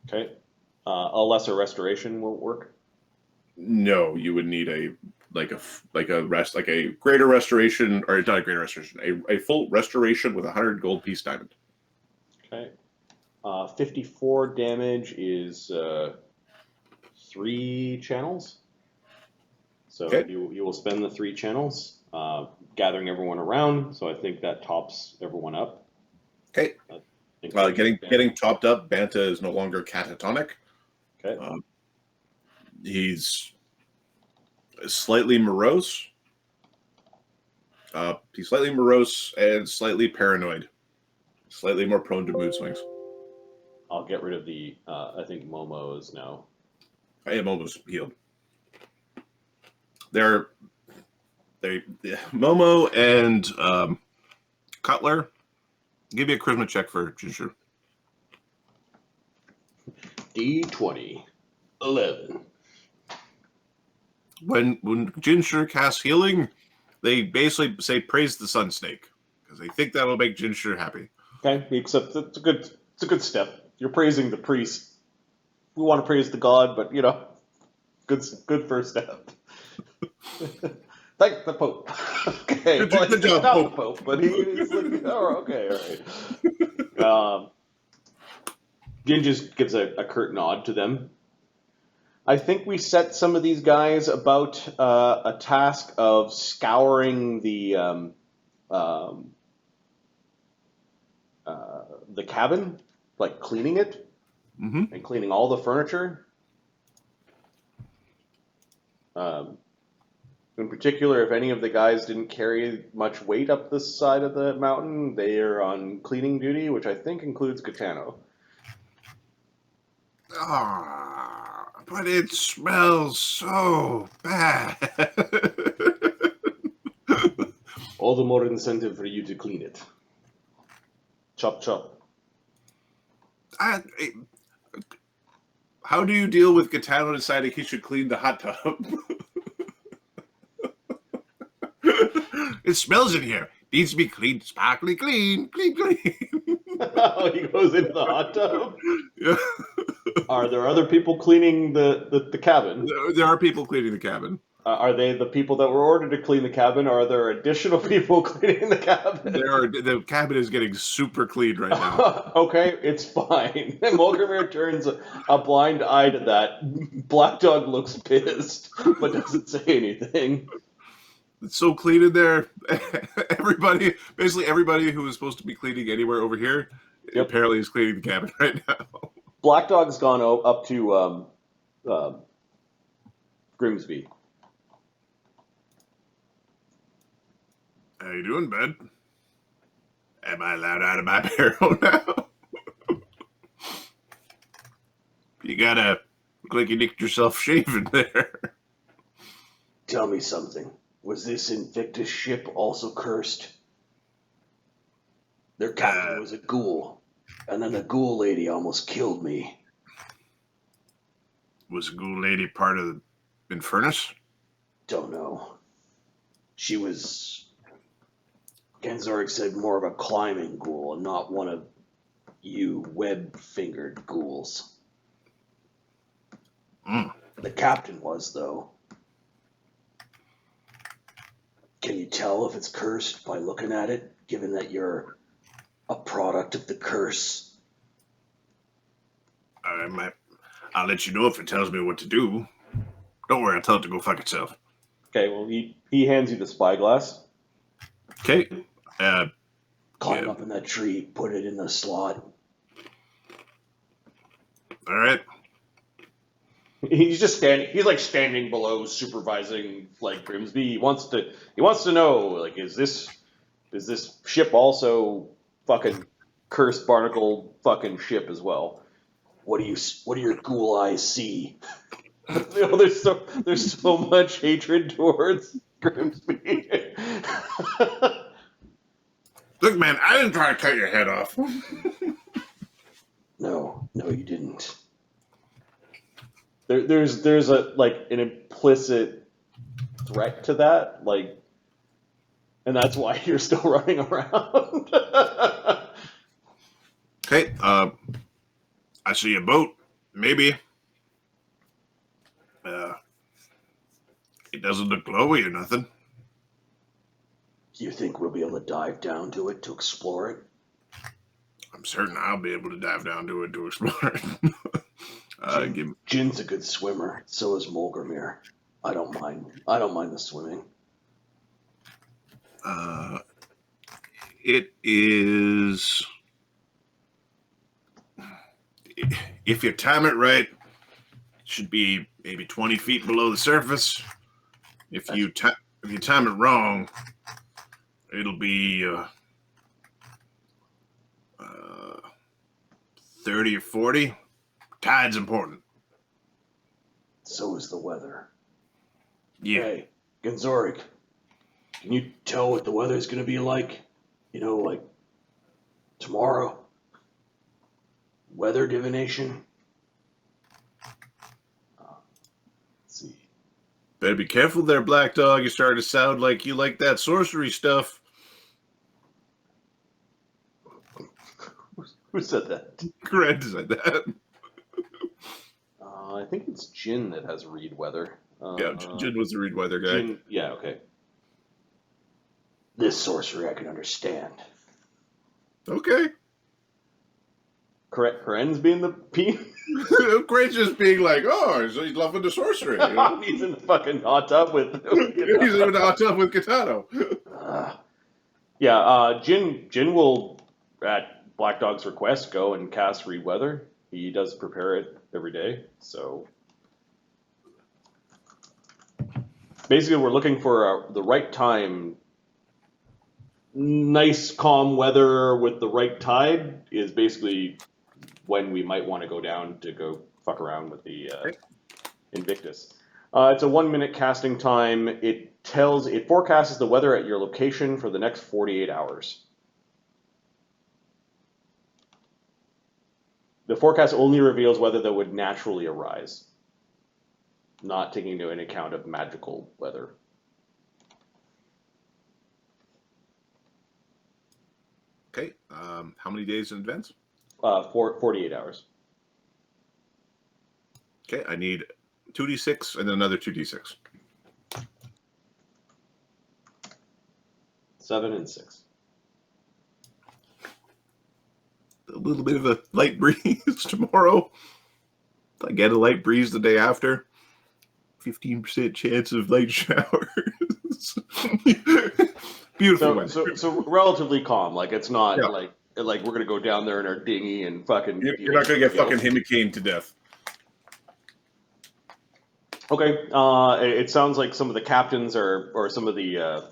Okay. A lesser restoration won't work. No, you would need a greater restoration, or not a greater restoration, a full restoration with 100 gold piece diamond. Okay. 54 damage is 3 channels. So okay. you will spend the 3 channels, gathering everyone around. So I think that tops everyone up. Okay. Getting topped up, Banta is no longer catatonic. Okay. He's slightly morose. He's slightly morose and slightly paranoid. Slightly more prone to mood swings. I'll get rid of the, I think Momo is now. I am almost healed. Momo and Cutler, give me a charisma check for Jinshir. D20. 11. When Jinshir casts healing, they basically say praise the sun snake because they think that'll make Jinshir happy. Okay, except it's a good step. You're praising the priest. We want to praise the god, but good first step. Thank the Pope. Okay, Good job, not Pope. the Pope, but he's like, oh, okay, all right. Jin just gives a curt nod to them. I think we set some of these guys about a task of scouring the cabin, like cleaning it, and cleaning all the furniture. In particular, if any of the guys didn't carry much weight up this side of the mountain, they are on cleaning duty, which I think includes Gitano. But it smells so bad. All the more incentive for you to clean it. Chop, chop. How do you deal with Gitano deciding he should clean the hot tub? It smells in here. Needs to be clean, sparkly clean, clean. Oh, he goes into the hot tub? Yeah. Are there other people cleaning the cabin? There are people cleaning the cabin. Are they the people that were ordered to clean the cabin, or are there additional people cleaning the cabin? The cabin is getting super clean right now. Okay, it's fine. Molgromere turns a blind eye to that. Black Dog looks pissed, but doesn't say anything. It's so clean in there. Basically everybody who was supposed to be cleaning anywhere over here, apparently is cleaning the cabin right now. Black Dog's gone up to Grimsby. How you doing, bud? Am I allowed out of my barrel now? You gotta look like you nicked yourself shaving there. Tell me something. Was this Invictus ship also cursed? Their captain was a ghoul, and then the ghoul lady almost killed me. Was the ghoul lady part of the Infernus? Don't know. She was, Ganzorig said, more of a climbing ghoul and not one of you web-fingered ghouls. The captain was, though. Can you tell if it's cursed by looking at it, given that you're a product of the curse? I'll let you know if it tells me what to do. Don't worry, I'll tell it to go fuck itself. Okay, well, he hands you the spyglass. Okay. Climb up in that tree, put it in the slot. All right. He's just standing. He's like standing below, supervising like Grimsby. He wants to know, like, is this ship also fucking cursed barnacle fucking ship as well? What do your ghoul eyes see? You know, there's so much hatred towards Grimsby. Look, man, I didn't try to cut your head off. No, you didn't. There's a like an implicit threat to that, like, and that's why you're still running around. Okay, I see a boat. Maybe. It doesn't look glowy or nothing. You think we'll be able to dive down to it to explore it? I'm certain I'll be able to dive down to it to explore it. Jin's a good swimmer. So is Molgromere. I don't mind the swimming. It is. If you time it right, it should be maybe 20 feet below the surface. If you time it wrong, it'll be 30 or 40. Tide's important. So is the weather. Yeah. Hey, Ganzorig, can you tell what the weather's going to be like? You know, like tomorrow? Weather divination? Let's see. Better be careful there, Black Dog. You're starting to sound like you like that sorcery stuff. Who said that? Corinne said that. I think it's Jin that has read weather. Yeah, Jin was the read weather guy. Jin, yeah, okay. This sorcery I can understand. Okay. Coren's being the P. Corinne's just being like, oh, so he's loving the sorcery. You know? He's in the fucking hot tub with. He's in the hot tub with Katano. Jin will, at Black Dog's request, go and cast read weather. He does prepare it every day, so basically we're looking for the right time. Nice calm weather with the right tide is basically when we might want to go down to go fuck around with the Invictus. It's a 1 minute casting time. It forecasts the weather at your location for the next 48 hours. The forecast only reveals weather that would naturally arise, not taking into account of magical weather. Okay. How many days in advance? 48 hours. Okay, I need 2d6 and then another 2d6. 7 and 6. A little bit of a light breeze tomorrow. If I get a light breeze the day after, 15% chance of light showers. Beautiful weather. So relatively calm. Like, it's not like we're going to go down there in our dinghy and fucking... You're not going to get fucking hurricaned to death. Okay. It sounds like some of the captains or some of the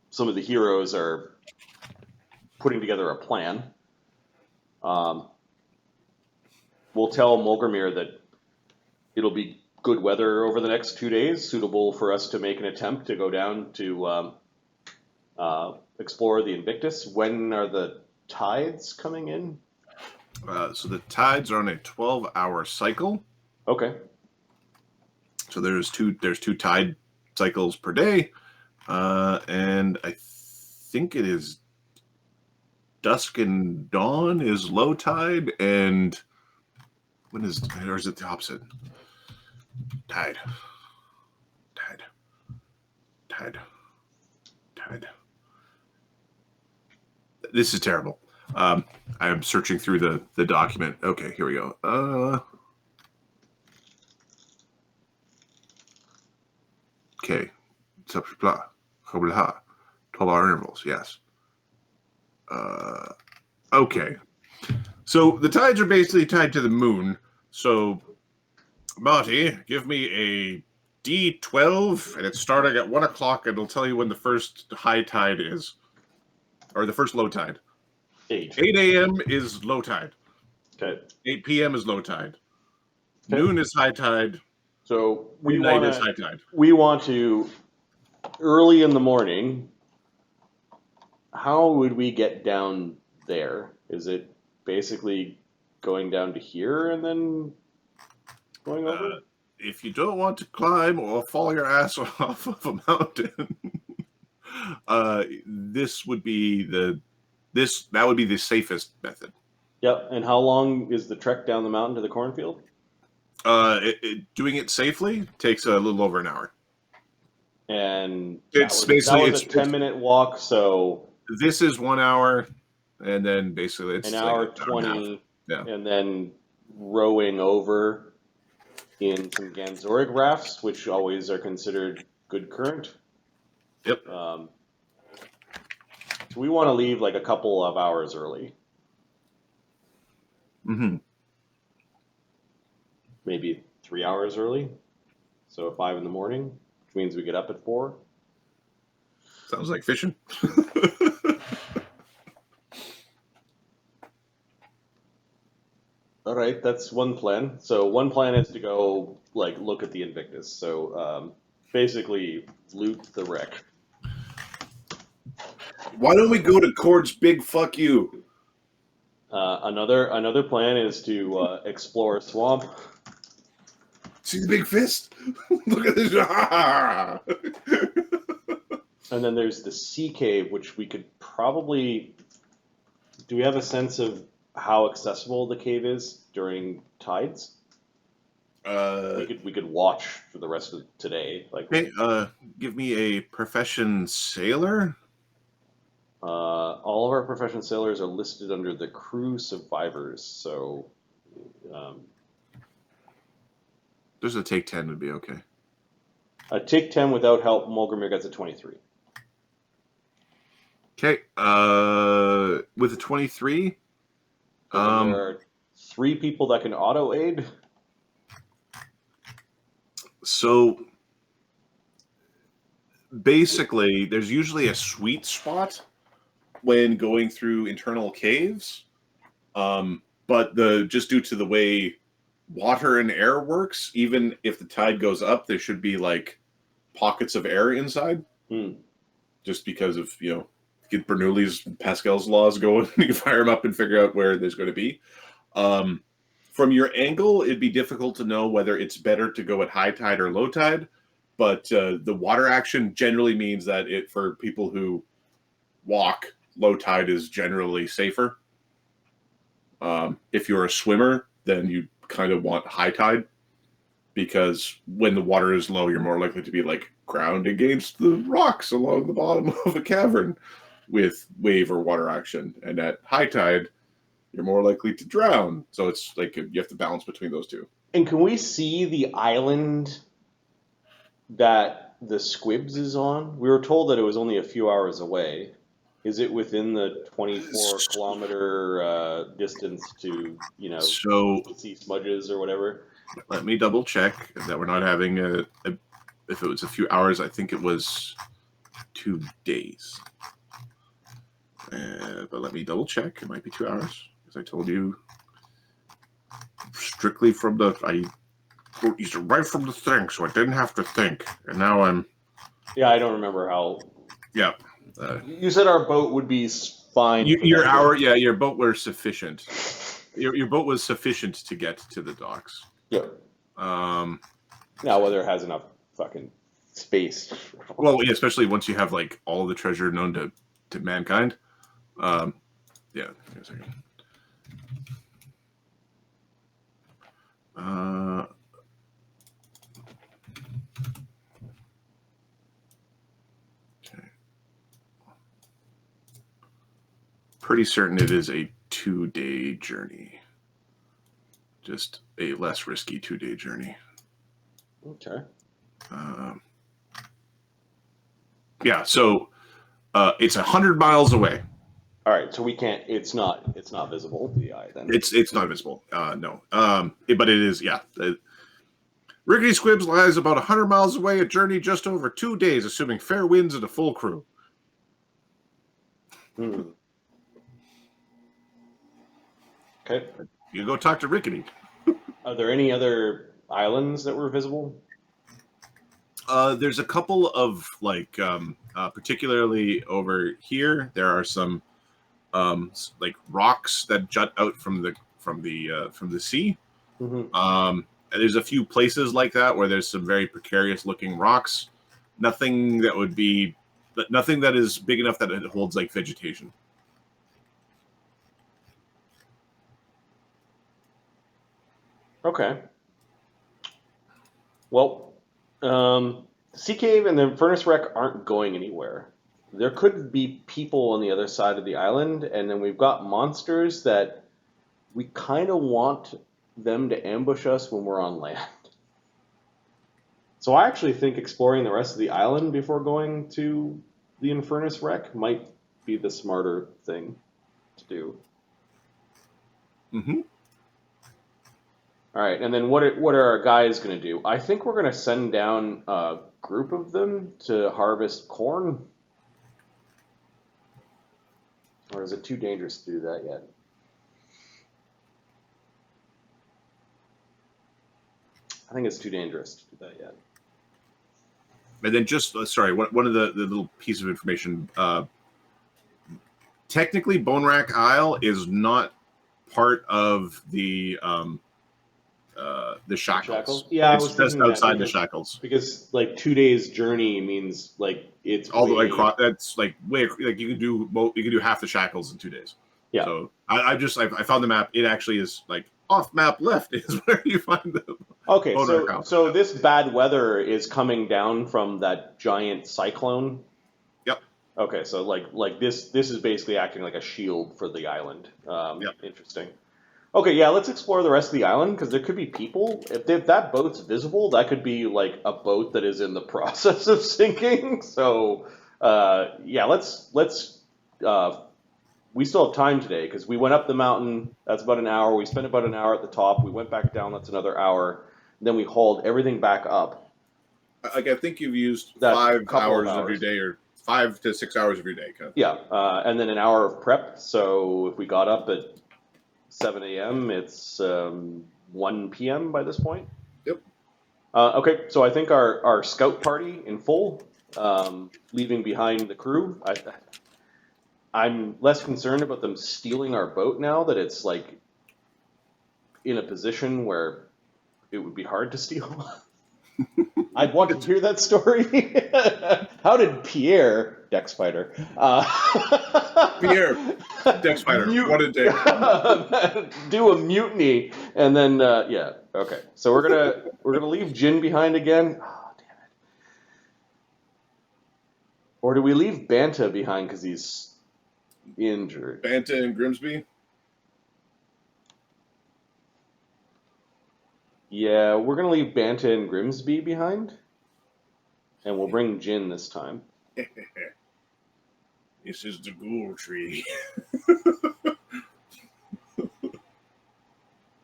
some of the heroes are putting together a plan. We'll tell Molgromere that it'll be good weather over the next 2 days, suitable for us to make an attempt to go down to explore the Invictus. When are the tides coming in? So the tides are on a 12-hour cycle. Okay. So there's two tide cycles per day, and I think it is dusk and dawn is low tide, and when is, or is it the opposite? Tide. This is terrible. I am searching through the document. Okay, here we go. Okay. 12-hour intervals, yes. Okay. So the tides are basically tied to the moon. So, Marty, give me a D12, and it's starting at 1 o'clock, and it'll tell you when the first high tide is. Or the first low tide. 8. 8 a.m. is low tide. Okay. 8 p.m. is low tide. Okay. Noon is high tide. So Midnight is high tide. we want to, early in the morning, how would we get down there? Is it basically going down to here and then going over? If you don't want to climb or fall your ass off of a mountain, this would be that would be the safest method. Yep. And how long is the trek down the mountain to the cornfield? Doing it safely takes a little over an hour. And It's that was a basically 10-minute walk, so this is 1 hour, and then basically it's an like hour an hour and a half. 20, Yeah. and then rowing over in some Ganzorig rafts, which always are considered good current. Yep. So we want to leave like a couple of hours early, Mm-hmm. maybe 3 hours early. So at 5 in the morning, which means we get up at 4. Sounds like fishing. All right, that's one plan. So one plan is to go like look at the Invictus. So basically loot the wreck. Why don't we go to Cord's big fuck you? Another plan is to explore a swamp. See the big fist? Look at this. And then there's the sea cave, which we could probably. Do we have a sense of how accessible the cave is during tides? We could watch for the rest of today. Like, hey, give me a profession sailor. all of our profession sailors are listed under the crew survivors. So, There's a take 10 would be okay. take 10 without help. Molgromere gets a 23. Okay. With a 23. There are 3 people that can auto aid. So basically, there's usually a sweet spot when going through internal caves. But just due to the way water and air works, even if the tide goes up, there should be like pockets of air inside. Just because of, get Bernoulli's and Pascal's laws going, you can fire them up and figure out where there's going to be. From your angle, it'd be difficult to know whether it's better to go at high tide or low tide, but the water action generally means that for people who walk, low tide is generally safer. If you're a swimmer, then you kind of want high tide, because when the water is low, you're more likely to be like ground against the rocks along the bottom of a cavern with wave or water action. And at high tide, you're more likely to drown. So it's like you have to balance between those two. And can we see the island that the Squibs is on? We were told that it was only a few hours away. Is it within the 24-kilometer distance to, So see smudges or whatever? let me double check that we're not having if it was a few hours. I think it was 2 days. But let me double check. It might be 2 hours, as I told you. Strictly from the I wrote these right from the thing, so I didn't have to think. And now I'm Yeah, I don't remember how. yeah. You said our boat would be fine. Your boat was sufficient. Your boat was sufficient to get to the docks. Yeah. Now whether it has enough fucking space. Well, yeah, especially once you have like all the treasure known to mankind. Yeah. Give me a second. Okay. Pretty certain it is a 2-day journey. Just a less risky 2-day journey. Okay. Yeah, so it's 100 miles away. All right, so we can't. It's not visible to the eye then. It's not visible. No. But it is. Yeah. Rickety Squibs lies about 100 miles away. A journey just over 2 days, assuming fair winds and a full crew. Okay. You go talk to Rickety. Are there any other islands that were visible? There's a couple of like, particularly over here, there are some like rocks that jut out from the sea. Mm-hmm. There's a few places like that where there's some very precarious looking rocks. Nothing that is big enough that it holds like vegetation. Okay. Well, Sea Cave and the Furnace Wreck aren't going anywhere. There could be people on the other side of the island, and then we've got monsters that we kind of want them to ambush us when we're on land. So I actually think exploring the rest of the island before going to the Infernus Wreck might be the smarter thing to do. Mm-hmm. All right, and then what are our guys going to do? I think we're going to send down a group of them to harvest corn. Or is it too dangerous to do that yet? I think it's too dangerous to do that yet. And then just, sorry, one of the little piece of information. Technically, Bone Rack Isle is not part of the shackles. Yeah, it's just outside the shackles. Because like 2 days journey means like it's all the way across. That's like way like you can do half the shackles in 2 days. Yeah. So I found the map. It actually is like off map left is where you find the. Okay, so this bad weather is coming down from that giant cyclone. Yep. Okay, so like this is basically acting like a shield for the island. Yep. Interesting. Okay, yeah, let's explore the rest of the island because there could be people. If that boat's visible, that could be like a boat that is in the process of sinking. So yeah, let's. We still have time today because we went up the mountain. That's about an hour. We spent about an hour at the top. We went back down. That's another hour. Then we hauled everything back up. Like I think you've used 5 hours of your day, or 5 to 6 hours of your day. Kind of. Yeah, and then an hour of prep. So if we got up at 7 a.m., it's 1 p.m. by this point. Yep. Okay, so I think our scout party in full, leaving behind the crew. I'm less concerned about them stealing our boat now that it's like in a position where it would be hard to steal. I'd want to hear that story. How did Pierre, Dex Fighter, Pierre, Dex Fighter, what a day, do a mutiny, and then yeah, okay. So we're gonna leave Jin behind again. Oh damn it! Or do we leave Banta behind because he's injured? Banta and Grimsby. Yeah, we're gonna leave Banta and Grimsby behind, and we'll bring Jin this time. This is the ghoul tree.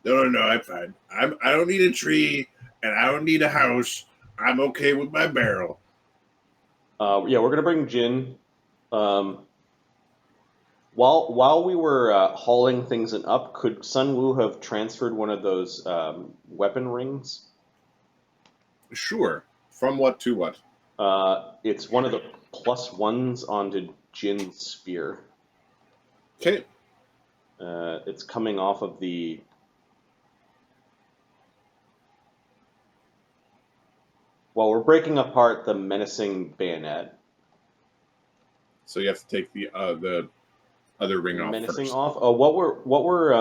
No, I'm fine. I don't need a tree, and I don't need a house. I'm okay with my barrel. Yeah, we're gonna bring Jin. Um, while we were hauling things and up, could Sun Wu have transferred one of those weapon rings? Sure. From what to what? It's one of the +1s onto Jin's spear. Okay. It's coming off of the. Well, we're breaking apart the menacing bayonet. So you have to take the other ring off Menacing first. off. Oh, what were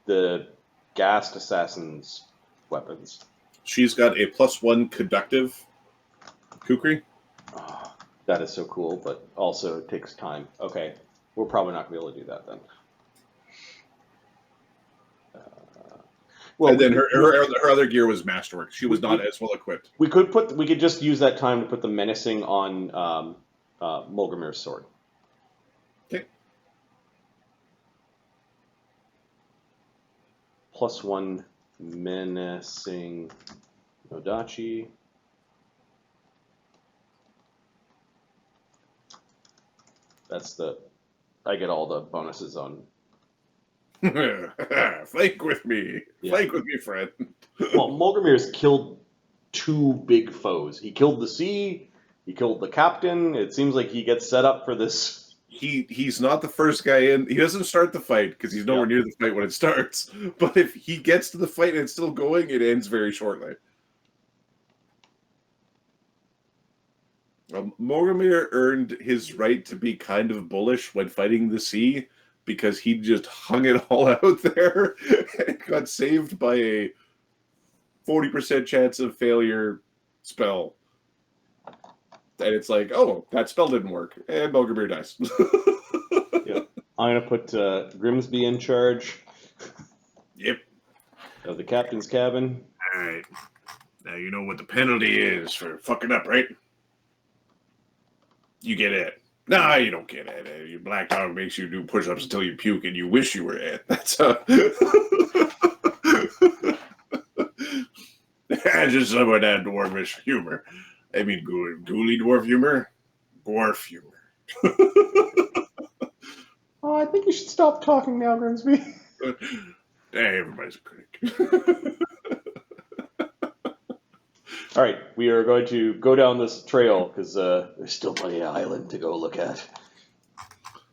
the gassed assassin's weapons? She's got a +1 conductive kukri. Oh, that is so cool, but also it takes time. Okay, we're probably not going to be able to do that then. Well, And then her other gear was masterwork. She was not as well equipped. we could just use that time to put the menacing on Molgromere's sword. Okay. +1 menacing Nodachi. That's I get all the bonuses on. Flank with me. Yeah. Flank with me, friend. Well, Molgromere's killed 2 big foes. He killed the sea. He killed the captain. It seems like he gets set up for this. He's not the first guy in. He doesn't start the fight because he's nowhere near the fight when it starts. But if he gets to the fight and it's still going, it ends very shortly. Molgromere earned his right to be kind of bullish when fighting the sea because he just hung it all out there and got saved by a 40% chance of failure spell. And it's like, oh, that spell didn't work. And Molgromere dies. Yeah. I'm going to put Grimsby in charge. Yep. Of the captain's cabin. All right. Now you know what the penalty is for fucking up, right? You get it. Nah, you don't get it. Your black dog makes you do push-ups until you puke and you wish you were it. That's just some of that dwarvish humor. I mean, ghouly dwarf humor? Dwarf humor. Oh, I think you should stop talking now, Grimsby. Hey, everybody's a critic. All right, we are going to go down this trail because there's still plenty of island to go look at.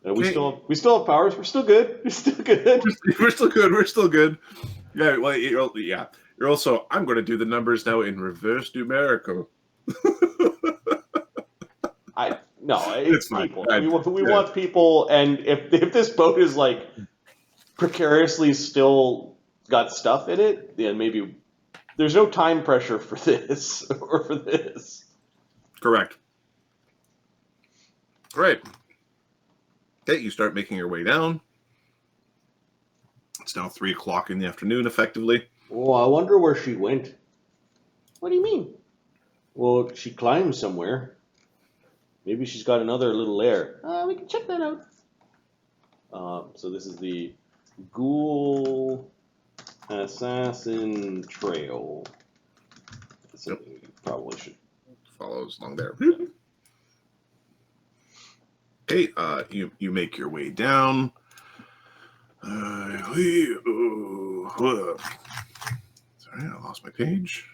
We still have powers. We're still good. We're still good. We're still good. We're still good. Yeah. Well, yeah. You're also. I'm going to do the numbers now in reverse numerical. It's people. We want people, and if this boat is like precariously still got stuff in it, then maybe there's no time pressure for this or for this. Correct. Right. Okay, you start making your way down. It's now 3 o'clock in the afternoon, effectively. Oh, I wonder where she went. What do you mean? Well, she climbed somewhere. Maybe she's got another little lair. We can check that out. So this is the Ghoul Assassin Trail. That's something we probably should follows along there. Okay, you make your way down. Sorry, I lost my page.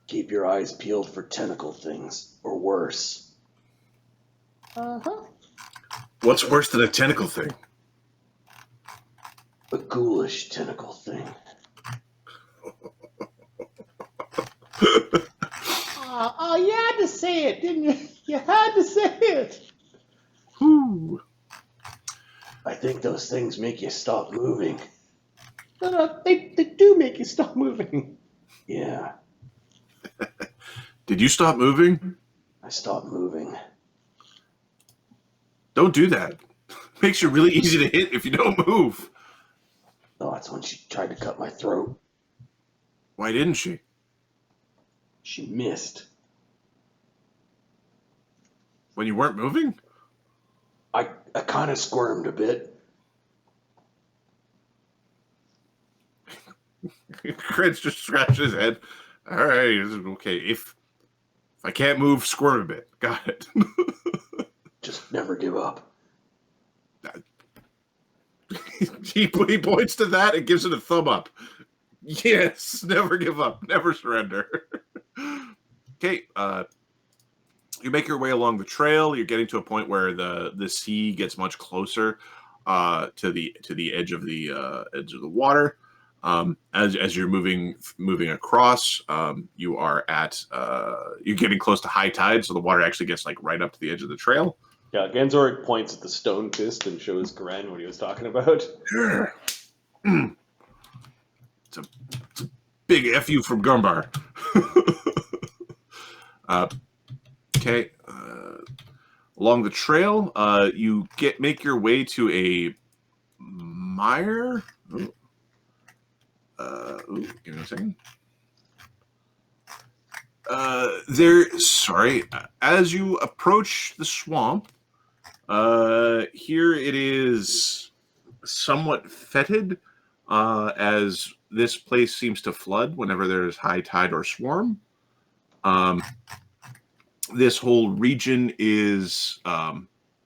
Keep your eyes peeled for tentacle things, or worse. Uh-huh. What's worse than a tentacle thing? A ghoulish tentacle thing. You had to say it, didn't you? You had to say it. Whew. I think those things make you stop moving. They do make you stop moving. Yeah. Did you stop moving? I stopped moving. Don't do that. Makes you really easy to hit if you don't move. Oh, that's when she tried to cut my throat. Why didn't she? She missed. When you weren't moving? I kind of squirmed a bit. Kren's just scratches his head. All right, okay. If I can't move, squirm a bit. Got it. Just never give up. he points to that and gives it a thumb up. Yes, never give up, never surrender. Okay, you make your way along the trail. You're getting to a point where the sea gets much closer to the edge of the water. As you're moving across, you are at you're getting close to high tide, so the water actually gets like right up to the edge of the trail. Yeah, Ganzorig points at the stone fist and shows Karen what he was talking about. It's a big F you from Gumbar. Okay. Along the trail, you make your way to a mire. Give me a second. Sorry. As you approach the swamp, here it is somewhat fetid, as this place seems to flood whenever there's high tide or swarm. This whole region is,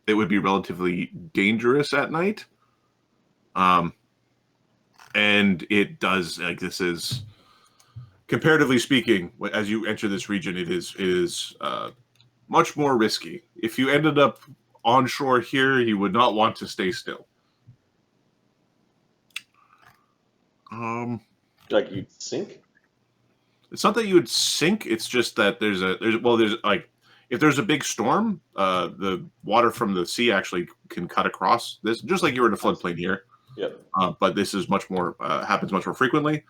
it would be relatively dangerous at night. And it does, like, this is, comparatively speaking, as you enter this region, it is much more risky. If you ended up on shore here, you would not want to stay still. Like you'd sink? It's not that you would sink. It's just that there's like, if there's a big storm, the water from the sea actually can cut across this, just like you were in a floodplain here. Yep. But this is much more happens much more frequently.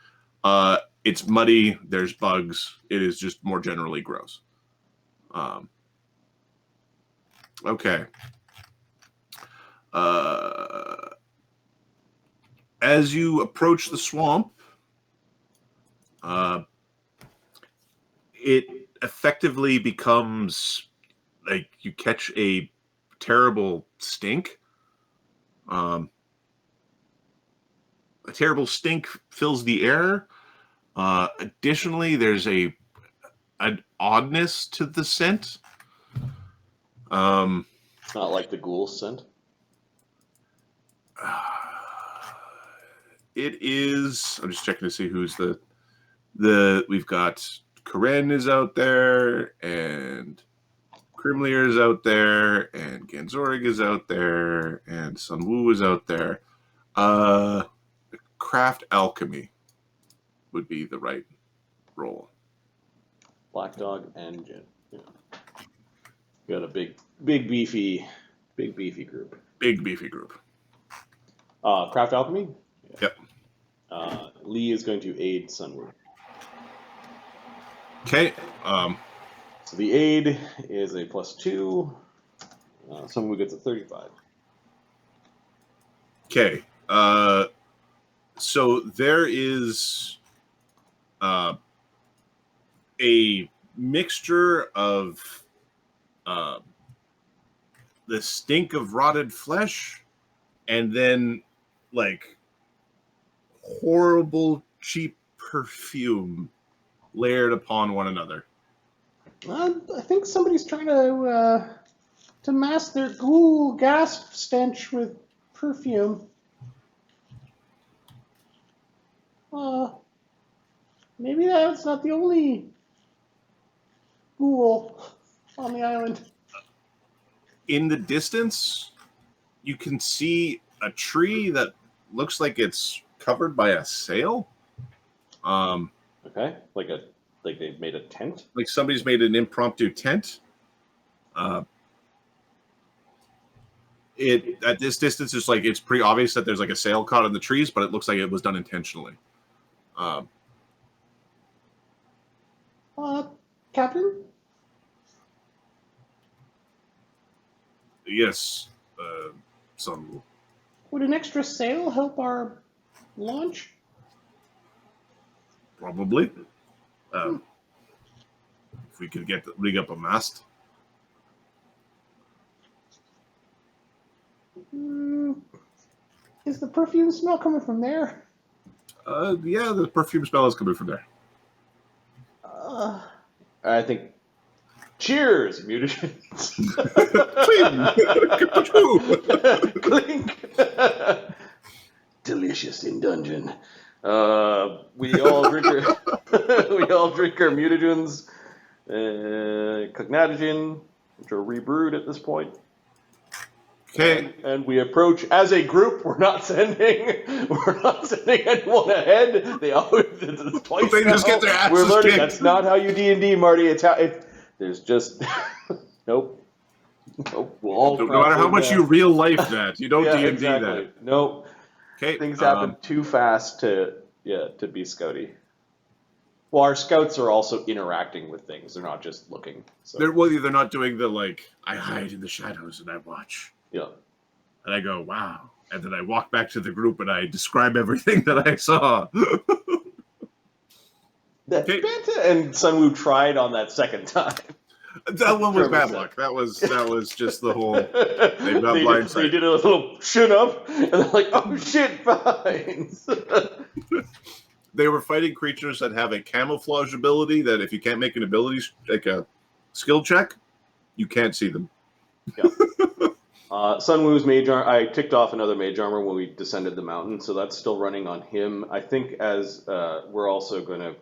It's muddy. There's bugs. It is just more generally gross. Okay. As you approach the swamp, it effectively becomes like you catch a terrible stink. A terrible stink fills the air. Additionally, there's an oddness to the scent. It's not like the ghoul scent. It is. I'm just checking to see who's the. We've got Karen is out there, and Grimlear is out there, and Ganzorig is out there, and Sun Wu is out there. Craft alchemy would be the right role. Black Dog and Jin. Yeah. Got a big beefy group. Big beefy group. Craft Alchemy? Yeah. Yep. Lee is going to aid Sunwoo. Okay. So the aid is a +2. Sunwoo gets a 35. Okay. So there is a mixture of the stink of rotted flesh and then like horrible cheap perfume layered upon one another. I think somebody's trying to mask their ghoul gas stench with perfume. Maybe that's not the only ghoul on the island. In the distance, you can see a tree that looks like it's covered by a sail. Okay, like they've made a tent. Like somebody's made an impromptu tent. It at this distance is like it's pretty obvious that there's like a sail caught in the trees, but it looks like it was done intentionally. Captain? Yes, some. Would an extra sail help our launch? Probably. If we could rig up a mast. Is the perfume smell coming from there? Yeah, the perfume smell is coming from there. I think. Cheers, mutagens. Clink. Delicious in dungeon. We all drink our mutagens, cognatogen, which are rebrewed at this point. Okay. And we approach as a group. We're not sending anyone ahead. They always it's twice They now. just get their asses We're learning kicked. that's not how you D&D, Marty. It's how there's just nope. We'll all No matter how much you real life that, you don't D&D exactly. that. Nope. Okay. Things happen too fast to be scouty. Well, our scouts are also interacting with things. They're not just looking. So. They're not doing the I hide in the shadows and I watch. Yeah. And I go, wow. And then I walk back to the group and I describe everything that I saw. Banta and Sunwoo tried on that second time. That one was bad luck. That was just the whole. They got blindsided. They did a little chin up, and they're like, "Oh shit, vines." They were fighting creatures that have a camouflage ability that if you can't make an ability like a skill check, you can't see them. Yeah. Sunwoo's mage armor. I ticked off another mage armor when we descended the mountain, so that's still running on him. I think as we're also going to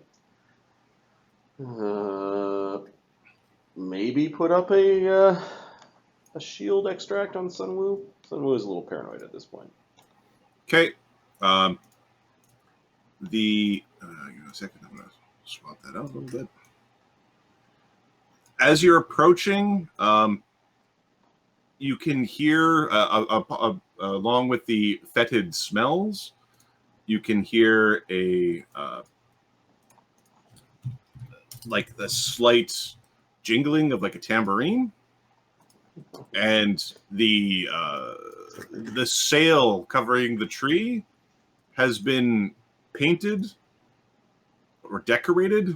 maybe put up a shield extract on Sunwoo. Sunwoo is a little paranoid at this point. Okay. Give me a second. I'm going to swap that out a little bit. As you're approaching, you can hear, along with the fetid smells, you can hear the slight jingling of a tambourine, and the sail covering the tree has been painted or decorated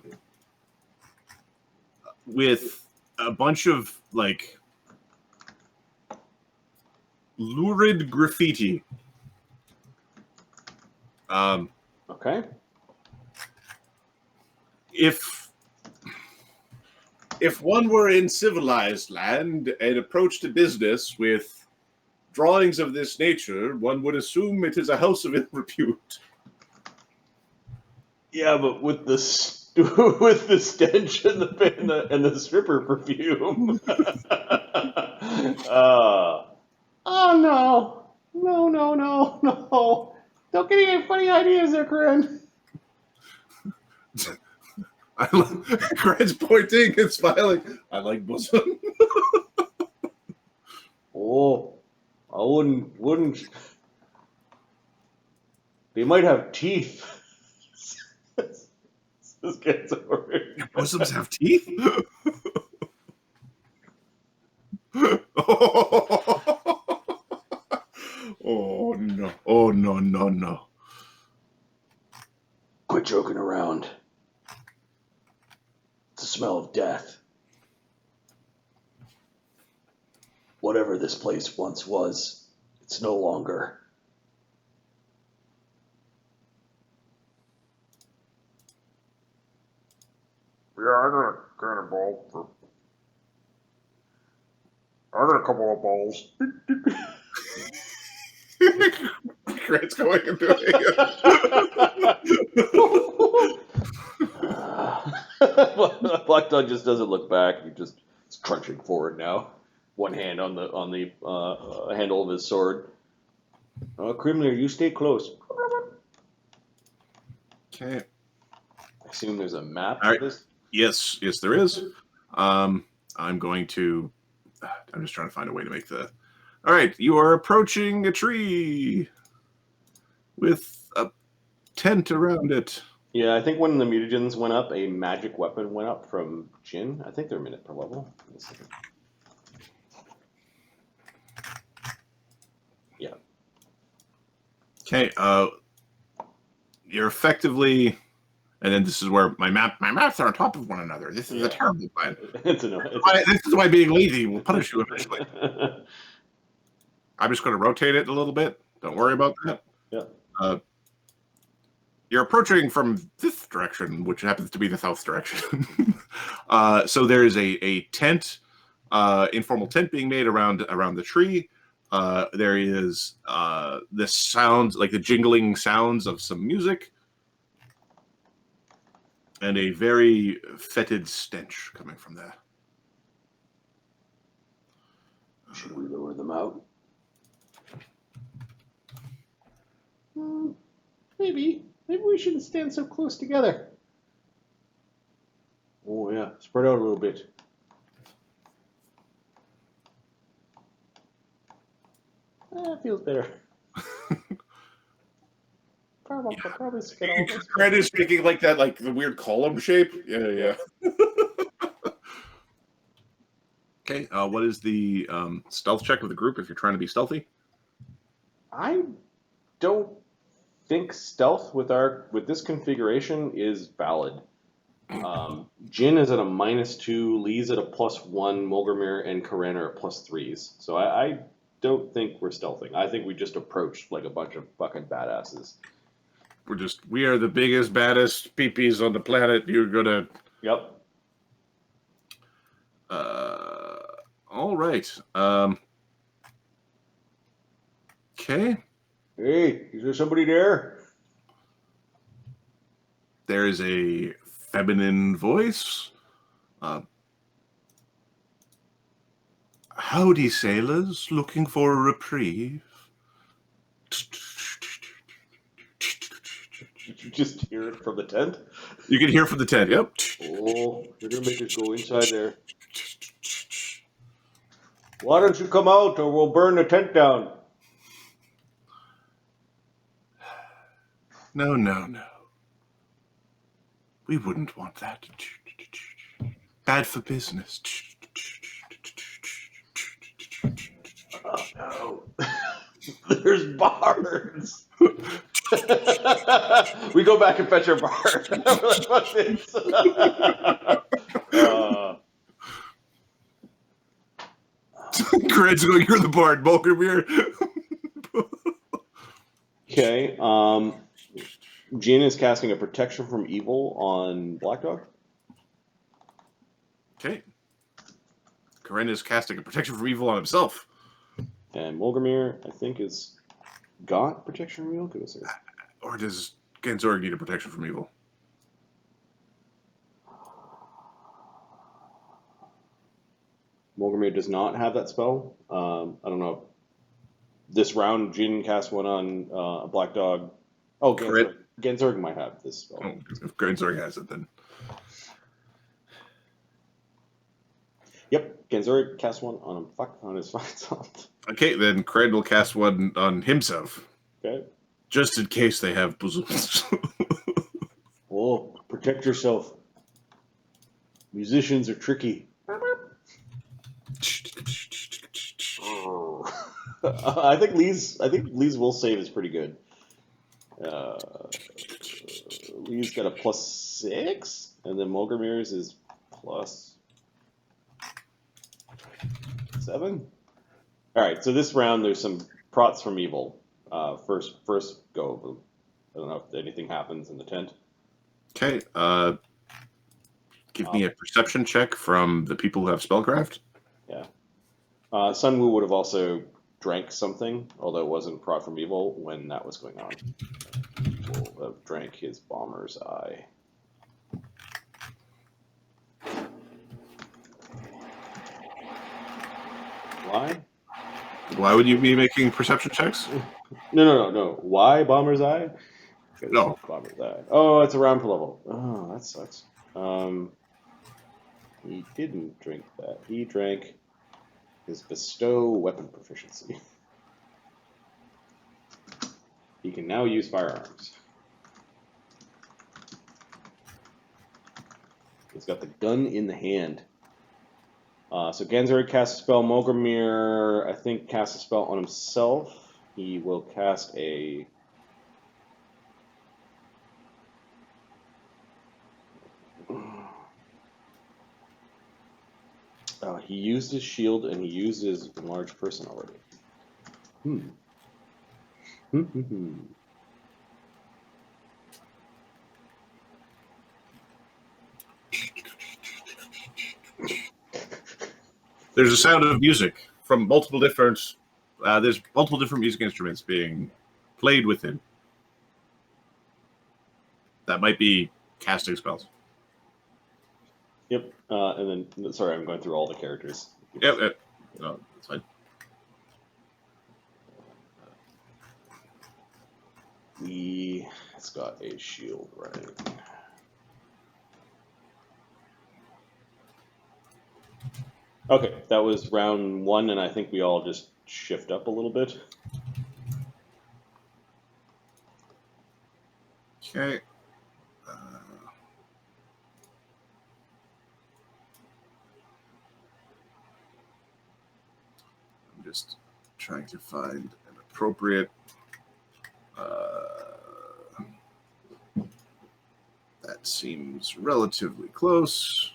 with a bunch of lurid graffiti. Okay. If one were in civilized land and approached a business with drawings of this nature, one would assume it is a house of ill repute. Yeah, but with the stench and the stripper perfume. Oh no! Don't get any funny ideas there, Corinne. Corinne's pointing and smiling. I like bosom. Oh, I wouldn't. They might have teeth. This gets over it. Your bosoms have teeth? Oh no. Oh no. Quit joking around. It's the smell of death. Whatever this place once was, it's no longer. Yeah, I got a cannonball. I got a couple of balls. Grant's going and doing it. Black Dog just doesn't look back. He just is crunching forward now. One hand on the handle of his sword. Criminal, you stay close. Okay. I assume there's a map All right. of this. Yes, there is. I'm just trying to find a way to make the. All right, you are approaching a tree with a tent around it. Yeah, I think when the mutagens went up, a magic weapon went up from Jin. I think they're minute per level. Yeah. Okay, you're effectively, and then this is where my maps are on top of one another. This is a terrible plan. This is why being lazy will punish you eventually. I'm just going to rotate it a little bit. Don't worry about that. Yeah. You're approaching from this direction, which happens to be the south direction. So there is a tent, informal tent being made around the tree. There is the sounds, like the jingling sounds of some music, and a very fetid stench coming from there. Should we lure them out? Maybe. Maybe we shouldn't stand so close together. Oh, yeah. Spread out a little bit. Feels better. Probably get all this. Red is making like that, like the weird column shape. Yeah. Okay, what is the stealth check of the group if you're trying to be stealthy? I don't think stealth with this configuration is valid. Jin is at a -2, Lee's at a +1, Molgromere and Karen are at +3s. So I don't think we're stealthing. I think we just approached like a bunch of fucking badasses. We are the biggest, baddest peepees on the planet. You're gonna. Yep. All right. Okay. Hey, is there somebody there? There is a feminine voice. Howdy, sailors. Looking for a reprieve? Did you just hear it from the tent? You can hear from the tent. Yep. Oh, you're gonna make us go inside there. Why don't you come out or we'll burn the tent down? No. We wouldn't want that. Bad for business. Oh, no. There's bars. We go back and fetch our bar. We're like, fuck this. Greg's going, you're the bard, Molgromere. Okay. Jin is casting a protection from evil on Black Dog. Okay. Karen is casting a protection from evil on himself. And Molgromere, I think, is got protection from evil. Or does Ganzorig need a protection from evil? Molgromere does not have that spell. I don't know. This round, Jin cast one on a Black Dog. Oh, Ganzorig might have this spell. Oh, if Ganzorig has it, then. Yep, Ganzorig cast one on him. Fuck, on his fine self. Okay, then Cred will cast one on himself. Okay. Just in case they have bosoms. Oh, protect yourself. Musicians are tricky. Oh. I think Lee's will save is pretty good. Lee's got a +6, and then Molgromere's is +7. All right, so this round there's some prots from evil. First go of them. I don't know if anything happens in the tent. Okay, give me a perception check from the people who have spellcraft. Yeah. Sun Wu would have also drank something, although it wasn't prot from evil when that was going on. Will have drank his bomber's eye. Why? Why would you be making perception checks? No. Why bomber's eye? No. Bomber's eye. Oh, it's a round per level. Oh, that sucks. He didn't drink that. He drank his bestow weapon proficiency. He can now use firearms. He's got the gun in the hand. So Ganzorig casts a spell. Molgromere, I think, casts a spell on himself. He will cast a... he used his shield and he used his enlarged person already. There's a sound of music from multiple different. There's multiple different music instruments being played within. That might be casting spells. Yep. And then, sorry, I'm going through all the characters. Yep. No, that's fine. It's got a shield, right? Okay, that was round 1, and I think we all just shift up a little bit. Okay. I'm just trying to find an appropriate. That seems relatively close.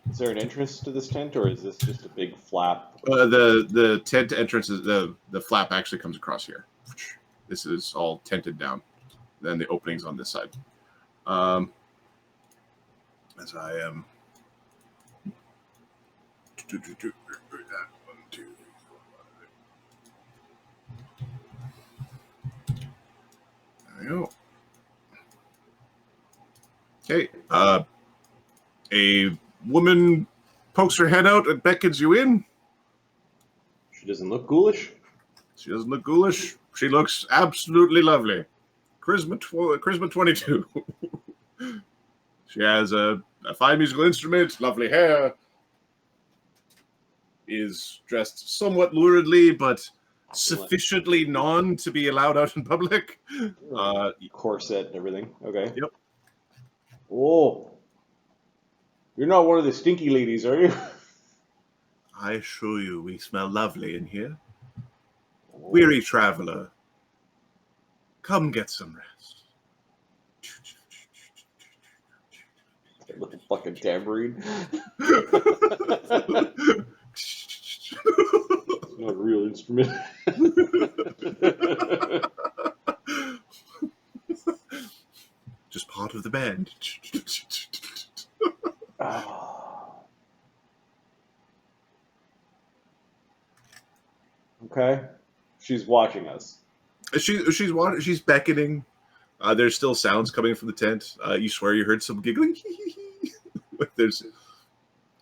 Is there an entrance to this tent, or is this just a big flap? The tent entrance is the flap actually comes across here. This is all tented down. Then the opening's on this side. As I am. There we go. Okay. A woman pokes her head out and beckons you in. She doesn't look ghoulish. She doesn't look ghoulish. She looks absolutely lovely. Charisma 22. She has a fine musical instrument, lovely hair, is dressed somewhat luridly, but sufficiently non to be allowed out in public. Corset and everything. Okay. Yep. Oh. You're not one of the stinky ladies, are you? I assure you, we smell lovely in here. Weary traveler, come get some rest. Little fucking tambourine. It's not a real instrument. Just part of the band. Okay. She's watching us. She's beckoning. There's still sounds coming from the tent. You swear you heard some giggling. There's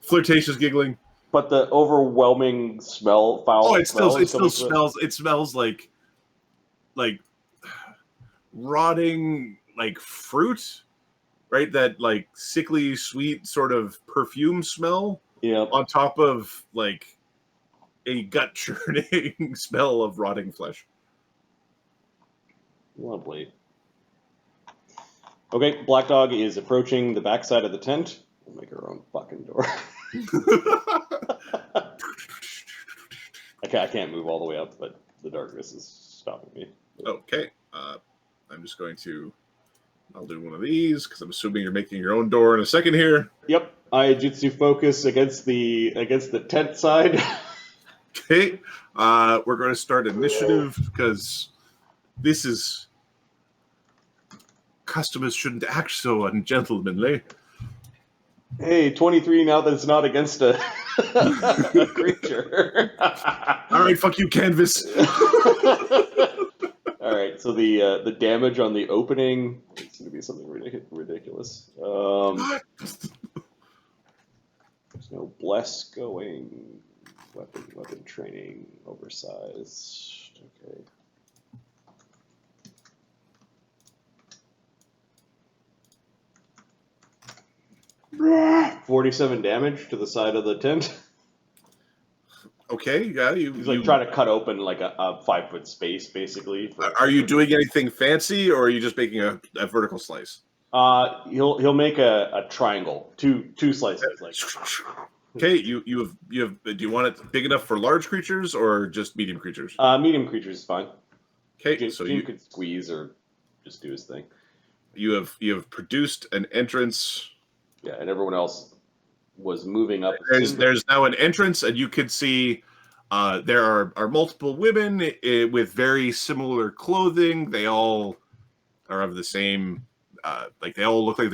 flirtatious giggling. But the overwhelming foul. Oh, it still smells. It smells like rotting like fruit, right? That like sickly sweet sort of perfume smell. Yeah. On top of like a gut churning smell of rotting flesh. Lovely. Okay, Black Dog is approaching the backside of the tent. We'll make her own fucking door. I can't move all the way up, but the darkness is stopping me. Okay. I'm just going to. I'll do one of these because I'm assuming you're making your own door in a second here. Yep, I Jutsu focus against the tent side. Okay. We're going to start initiative because this is. Customers shouldn't act so ungentlemanly. Hey, 23 now that it's not against a creature. All right, fuck you, canvas. All right, so the damage on the opening is going to be something ridiculous. There's no bless going. Weapon training, oversized. Okay. 47 damage to the side of the tent. Okay, yeah. He's like trying to cut open like a 5-foot space, basically. Are you doing anything fancy, or are you just making a vertical slice? He'll make a triangle, two slices. Like. Okay, you have. Do you want it big enough for large creatures or just medium creatures? Medium creatures is fine. Okay, so you could squeeze or just do his thing. You have produced an entrance. Yeah, and everyone else was moving up. There's now an entrance, and you could see There are multiple women with very similar clothing. They all are of the same, like they all look like they're